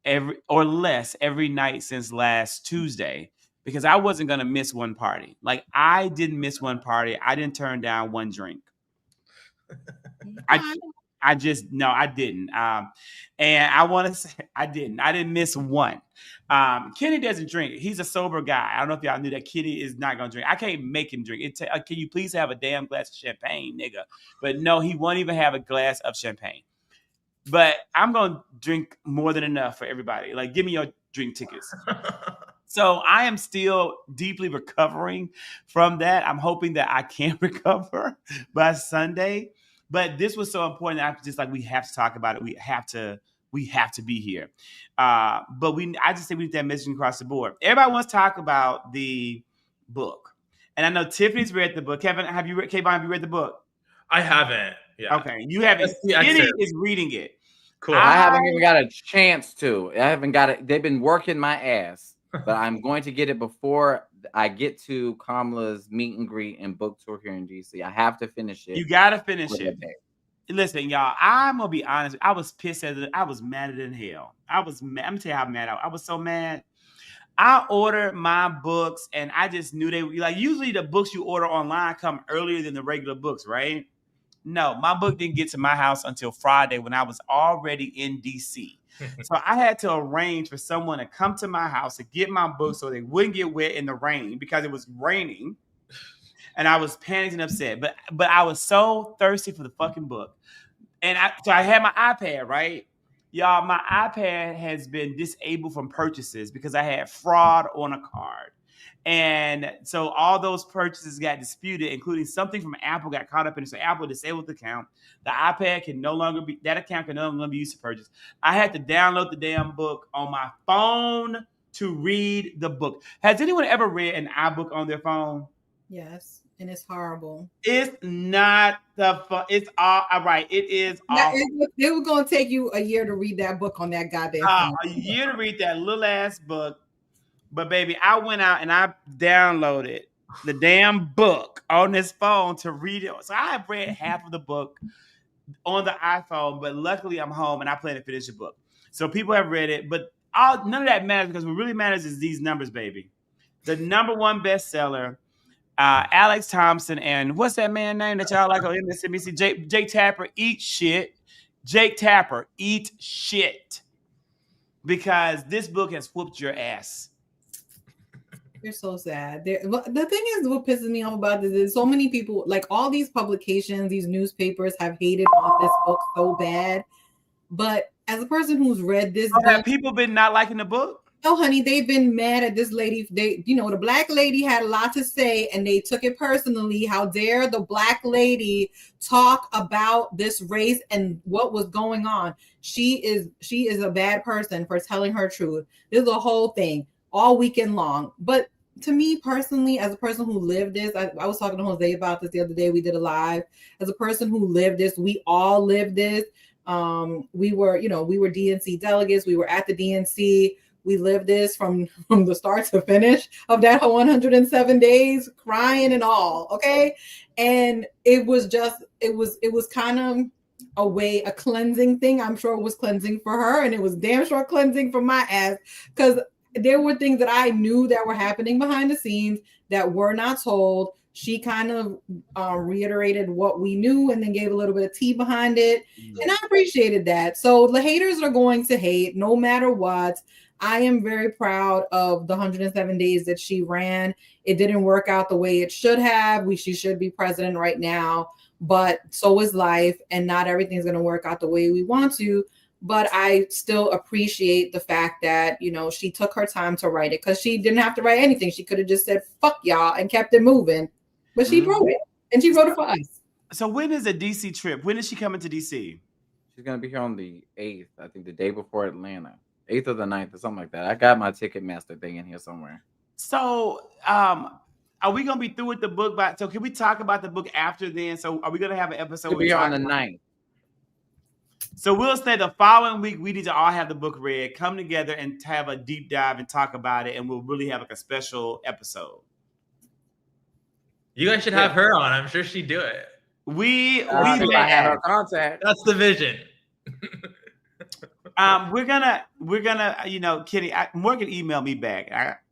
every night since last Tuesday because I wasn't going to miss one party. Like, I didn't miss one party. I didn't turn down one drink. I didn't. And I want to say I didn't miss one. Kenny doesn't drink. He's a sober guy. I don't know if y'all knew that. Kenny is not going to drink. I can't make him drink. Can you please have a damn glass of champagne, nigga? But no, he won't even have a glass of champagne. But I'm going to drink more than enough for everybody. Like, give me your drink tickets. So I am still deeply recovering from that. I'm hoping that I can recover by Sunday. But this was so important. I just we have to talk about it. We have to be here. But I just think we need that messaging across the board. Everybody wants to talk about the book, and I know Tiffany's read the book. Kaivan, have you read the book? I haven't. Yeah. Okay, you haven't. Kenny is reading it. Cool. I haven't even got a chance to. I haven't got it. They've been working my ass, but I'm going to get it before I get to Kamala's meet and greet and book tour here in DC. I have to finish it. You got to finish it. Listen, y'all, I'm going to be honest. I was pissed at it. I was madder than hell. I was mad. I'm going to tell you how mad I was so mad. I ordered my books and I just knew they were usually the books you order online come earlier than the regular books, right? No, my book didn't get to my house until Friday when I was already in DC. So I had to arrange for someone to come to my house to get my book so they wouldn't get wet in the rain because it was raining. And I was panicked and upset. But I was so thirsty for the fucking book. And so I had my iPad, right? Y'all, my iPad has been disabled from purchases because I had fraud on a card. And so all those purchases got disputed, including something from Apple got caught up in it. So Apple disabled the account. The iPad that account can no longer be used to purchase. I had to download the damn book on my phone to read the book. Has anyone ever read an iBook on their phone? Yes, and it's horrible. It's not the fun. It's all right. It is. It was going to take you a year to read that book on that goddamn phone. A year to read that little ass book. But baby, I went out and I downloaded the damn book on this phone to read it. So I have read half of the book on the iPhone, but luckily I'm home and I plan to finish the book. So people have read it, but none of that matters because what really matters is these numbers, baby. The number one bestseller, Alex Thompson, and what's that man name that y'all like on MSNBC? Jake Tapper, eat shit. Jake Tapper, eat shit. Because this book has whooped your ass. You're so sad. The thing is, what pisses me off about this is so many people, like all these publications, these newspapers have hated on this book so bad. But as a person who's read this book, have people been not liking the book? Oh, honey, they've been mad at this lady. The black lady had a lot to say and they took it personally. How dare the black lady talk about this race and what was going on? She is a bad person for telling her truth. There's a whole thing all weekend long. But to me personally, as a person who lived this, I was talking to Jose about this the other day. We did a live. As a person who lived this, we all lived this. We were DNC delegates. We were at the DNC. We lived this from the start to finish of that 107 days, crying and all. Okay, and it was kind of a cleansing thing. I'm sure it was cleansing for her, and it was damn sure cleansing for my ass, because there were things that I knew that were happening behind the scenes that were not told. She kind of reiterated what we knew and then gave a little bit of tea behind it. And I appreciated that. So the haters are going to hate no matter what. I am very proud of the 107 days that she ran. It didn't work out the way it should have. She should be president right now, but so is life. And not everything's going to work out the way we want to. But I still appreciate the fact that, she took her time to write it, because she didn't have to write anything. She could have just said, fuck y'all, and kept it moving. But she wrote it, and she wrote it for us. So when is a DC trip? When is she coming to DC? She's going to be here on the 8th, I think the day before Atlanta. 8th or the 9th or something like that. I got my Ticketmaster thing in here somewhere. So are we going to be through with the book? So can we talk about the book after then? So are we going to have an episode? We'll be here on the 9th. So we'll say the following week, we need to all have the book read, come together and have a deep dive and talk about it. And we'll really have like a special episode. You guys should have her on. I'm sure she'd do it. We I have her contact. That's the vision. We're gonna, Kenny, Morgan emailed me back.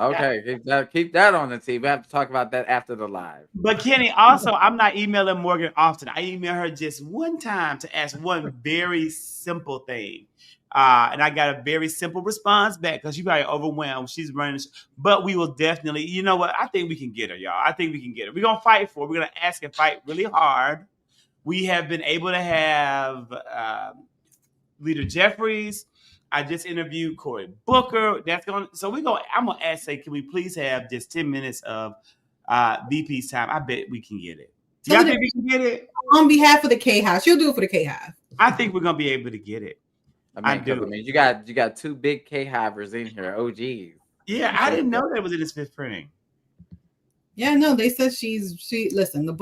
Okay, keep that on the tee. We have to talk about that after the live. But Kenny, also, I'm not emailing Morgan often. I email her just one time to ask one very simple thing. And I got a very simple response back, because she's probably overwhelmed. She's running. But we will definitely, you know what? I think we can get her, y'all. I think we can get her. We're going to fight for her. We're going to ask and fight really hard. We have been able to have Leader Jeffries. I just interviewed Cory Booker. I'm gonna ask, can we please have just 10 minutes of VP's time? I bet we can get it. Do y'all think we can get it? On behalf of the K House, she'll do it for the K House. I think we're gonna be able to get it. I do. You got two big K Hivers in here. Oh geez. Yeah, I didn't know that was in this fifth printing. Yeah, no, they said listen, the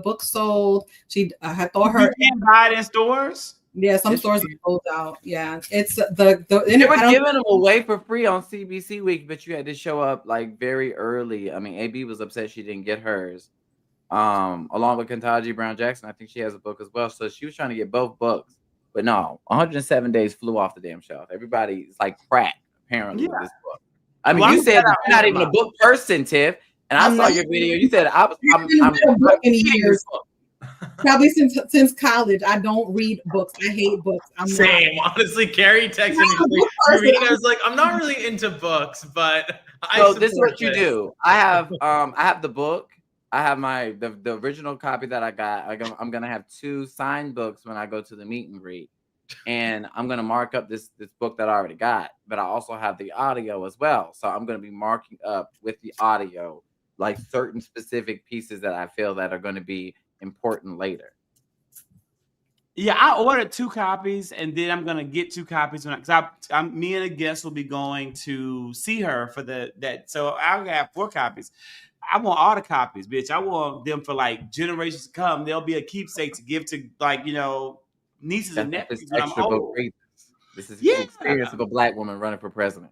book sold. She had thought her. You can't buy it in stores. Yeah, some stores are sold out. Yeah, it's they were giving them away for free on CBC Week, but you had to show up like very early. I mean, AB was upset she didn't get hers, along with Ketanji Brown Jackson. I think she has a book as well, so she was trying to get both books. But no, 107 days flew off the damn shelf. Everybody's like crack apparently with this book. I mean, you said you're not even a book person, Tiff, and I saw your video. You said I'm a book in years. Probably since college, I don't read books. I hate books. Same. Honestly, Carrie texted me. I was like, I'm not really into books, but so this is what you do. I have the book. I have the original copy that I got. I'm gonna have 2 signed books when I go to the meet and greet, and I'm gonna mark up this book that I already got. But I also have the audio as well, so I'm gonna be marking up with the audio like certain specific pieces that I feel that are going to be important later. Yeah, I ordered 2 copies, and then I'm gonna get 2 copies because me and a guest will be going to see her for that. So I'll have 4 copies. I want all the copies, bitch. I want them for like generations to come. There'll be a keepsake to give to nieces and nephews when I'm old. This is the experience of a Black woman running for president.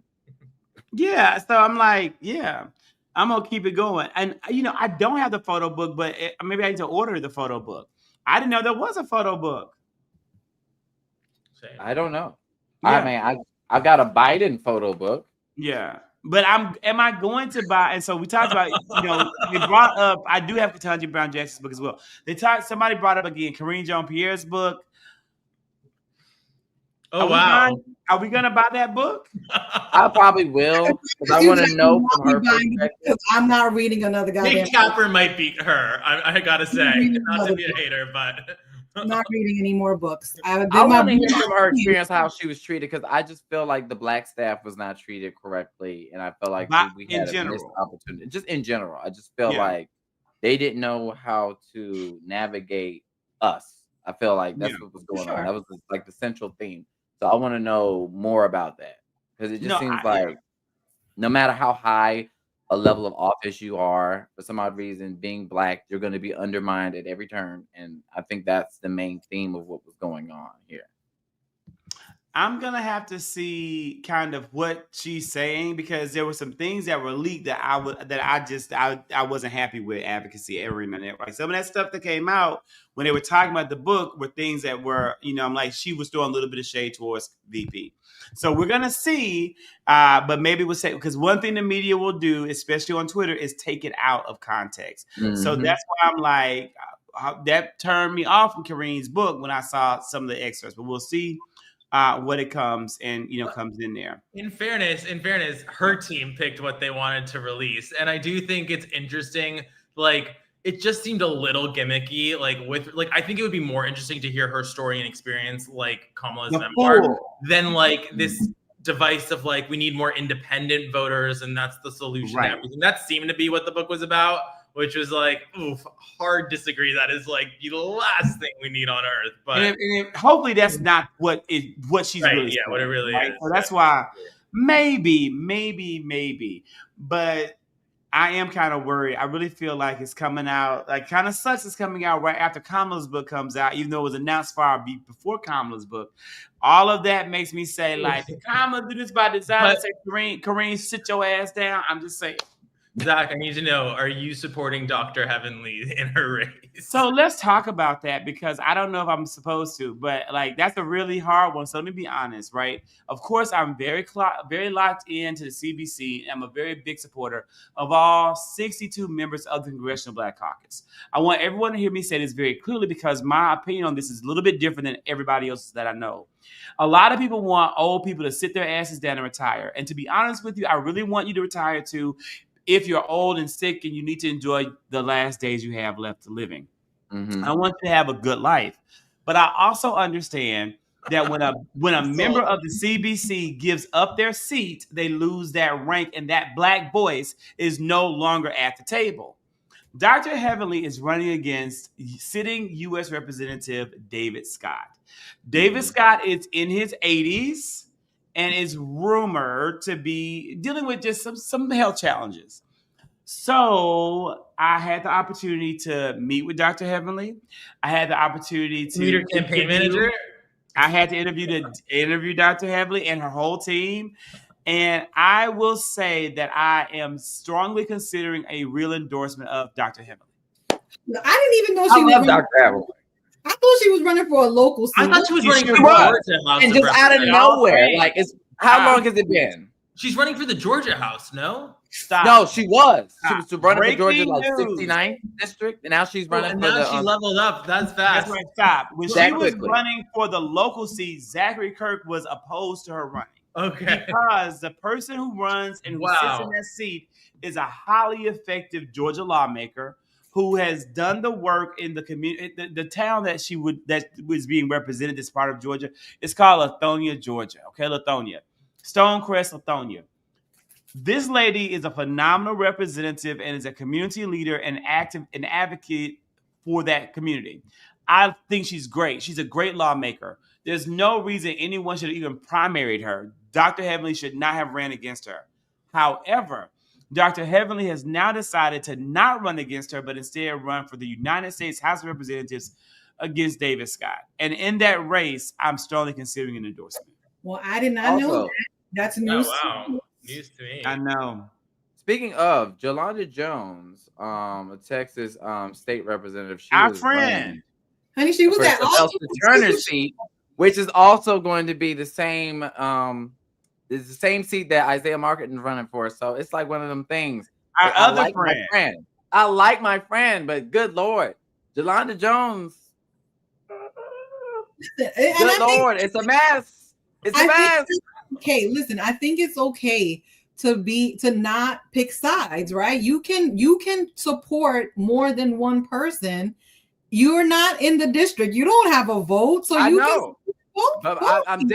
Yeah, so I'm like, yeah. I'm gonna keep it going, and I don't have the photo book, but maybe I need to order the photo book. I didn't know there was a photo book. I don't know. Yeah. I mean, I've got a Biden photo book. Yeah, but am I going to buy? And so we talked about, they brought up. I do have Ketanji Brown Jackson's book as well. Somebody brought up again Karine Jean-Pierre's book. Oh, wow. Are we gonna buy that book? I probably will, because I want to know from her perspective. I'm not reading another goddamn. Nick Capper might beat her. I gotta say, not to be a hater, but I'm not reading any more books. I want to hear from her experience how she was treated, because I just feel like the Black staff was not treated correctly, and I feel like we had a missed opportunity. Just in general, I just feel like they didn't know how to navigate us. I feel like that's what was going on. That was like the central theme. So I want to know more about that. because it just No, seems like no matter how high a level of office you are, for some odd reason, being Black, you're going to be undermined at every turn. And I think that's the main theme of what was going on here. I'm gonna have to see kind of what she's saying, because there were some things that were leaked that I wasn't happy with advocacy arena network. Some of that stuff that came out when they were talking about the book were things that were, I'm like, she was throwing a little bit of shade towards VP. So we're gonna see, but maybe we'll say, because one thing the media will do, especially on Twitter, is take it out of context. So that's why I'm like, that turned me off from Kareen's book when I saw some of the excerpts. But we'll see what it comes and comes in there. In fairness, her team picked what they wanted to release, and I do think it's interesting. Like, it just seemed a little gimmicky. I think it would be more interesting to hear her story and experience, like Kamala's memoir, than like this device of like, we need more independent voters, and that's the solution to everything. That seemed to be what the book was about, which was like, oof, hard disagree. That is like the last thing we need on earth. But and hopefully that's not what she's really saying, what it really is. So that's why maybe. But I am kind of worried. I really feel like it's coming out, like kind of sucks it's coming out right after Kamala's book comes out, even though it was announced far before Kamala's book. All of that makes me say, like, did Kamala do this by design? Say, Kareen, sit your ass down. I'm just saying. Zach, I need to know, are you supporting Dr. Heavenly in her race? So let's talk about that, because I don't know if I'm supposed to, but like, that's a really hard one. So let me be honest, right? Of course, I'm very locked into the CBC. I'm a very big supporter of all 62 members of the Congressional Black Caucus. I want everyone to hear me say this very clearly, because my opinion on this is a little bit different than everybody else's that I know. A lot of people want old people to sit their asses down and retire. And to be honest with you, I really want you to retire too, if you're old and sick and you need to enjoy the last days you have left to living. I want you to have a good life. But I also understand that when a member of the CBC gives up their seat, they lose that rank, and that Black voice is no longer at the table. Dr. Heavenly is running against sitting U.S. Representative David Scott. David Scott is in his 80s. And is rumored to be dealing with just some health challenges. So I had the opportunity to meet with Dr. Heavenly. I had the opportunity to meet her campaign manager. I had to interview Dr. Heavenly and her whole team. And I will say that I am strongly considering a real endorsement of Dr. Heavenly. I didn't even know she was Dr. Heavenly. I thought she was running for a local seat. I thought she was running for Georgia House. And just out of nowhere. Like, how long has it been? She's running for the Georgia House, no? Stop. No, she was. Stop. She was running for Georgia, like News. 69th district, and now she's running and for now the. She leveled up. That's fast. That's right. Stop. When she was running for the local seat, Zachary Kirk was opposed to her running. Okay. Because the person who runs and who sits in that seat is a highly effective Georgia lawmaker who has done the work in the community. The town that was being represented as part of Georgia is called Lithonia, Georgia. Okay, Lithonia. Stonecrest, Lithonia. This lady is a phenomenal representative and is a community leader and an advocate for that community. I think she's great. She's a great lawmaker. There's no reason anyone should have even primaried her. Dr. Heavenly should not have ran against her. However, Dr. Heavenly has now decided to not run against her, but instead run for the United States House of Representatives against David Scott. And in that race, I'm strongly considering an endorsement. Well, I did not know that. That's news. Oh, wow. News to me. I know. Speaking of, Jolanda Jones, a Texas state representative, our friend. Honey, she was at Turner's seat, which is also going to be the same. It's the same seat that Isaiah Marketing is running for. So it's like one of them things. Our other friend. I like my friend, but good Lord, Jolanda Jones. Good Lord, it's a mess. It's a mess. Okay, listen, I think it's okay to not pick sides, right? You can support more than one person. You're not in the district. You don't have a vote, so I you know. can vote. But I'm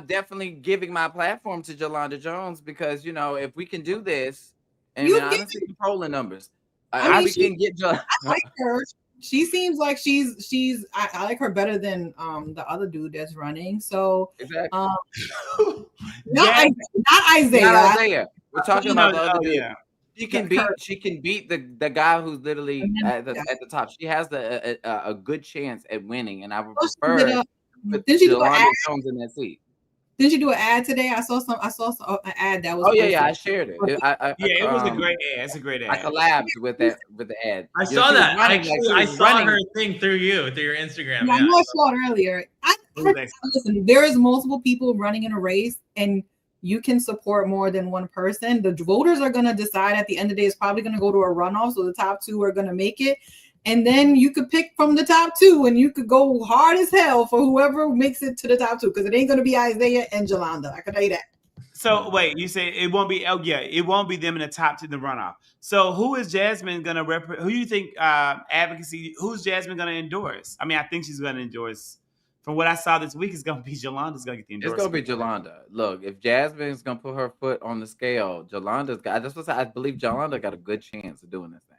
definitely giving my platform to Jolanda Jones, because if we can do this, and honestly, polling numbers, we can get. I like her. She seems like she's I like her better than the other dude that's running. So Exactly. not Isaiah. Not Isaiah. We're talking about the other dude. Yeah. She can beat the guy who's literally at the top. She has a good chance at winning, and I would prefer put Yolanda Jones in that seat. Didn't you do an ad today? I saw an ad that was. Oh yeah, I shared it. It was a great ad. It's a great ad. I collabed with the ad. I saw that. I saw her thing through your Instagram. Yeah, I know I saw it earlier. Listen, there is multiple people running in a race, and you can support more than one person. The voters are going to decide at the end of the day. It's probably going to go to a runoff, so the top two are going to make it. And then you could pick from the top two, and you could go hard as hell for whoever makes it to the top two, because it ain't going to be Isaiah and Yolanda. I can tell you that. So wait, you say it won't be? Oh yeah, it won't be them in the top two in the runoff. So who is Jasmine going to represent? Who do you think advocacy? Who's Jasmine going to endorse? I mean, I think she's going to endorse. From what I saw this week, it's going to be Yolanda's going to get the endorsement. It's going to be Yolanda. Look, if Jasmine's going to put her foot on the scale, Yolanda's got. That's what I believe. Yolanda got a good chance of doing this thing.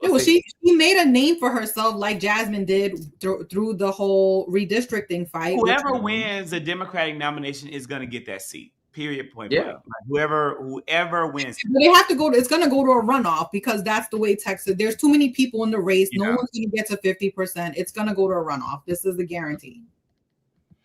Yeah, well, she made a name for herself like Jasmine did through the whole redistricting fight. Whoever wins the Democratic nomination is going to get that seat. Period. Point. Yeah. Like whoever wins. But they have to go. It's going to go to a runoff because that's the way Texas. There's too many people in the race. No one's going to get to 50%. It's going to go to a runoff. This is the guarantee.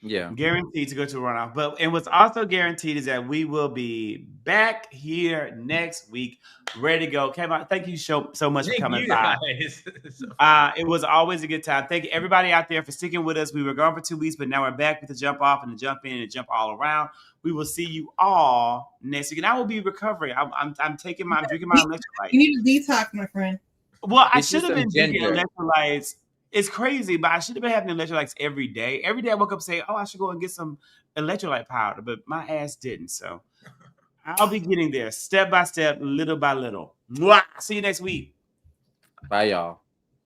Yeah, guaranteed to go to a runoff. And what's also guaranteed is that we will be back here next week, ready to go. Kaivan, thank you so much for coming by. It was always a good time. Thank you everybody out there for sticking with us. We were gone for 2 weeks, but now we're back with the jump off and the jump in and the jump all around. We will see you all next week, and I will be recovering. I'm drinking my electrolytes. You need a detox, my friend. Well, I should have been drinking electrolytes. It's crazy, but I should have been having electrolytes every day. Every day I woke up saying, I should go and get some electrolyte powder, but my ass didn't. So I'll be getting there step by step, little by little. Mwah! See you next week. Bye, y'all.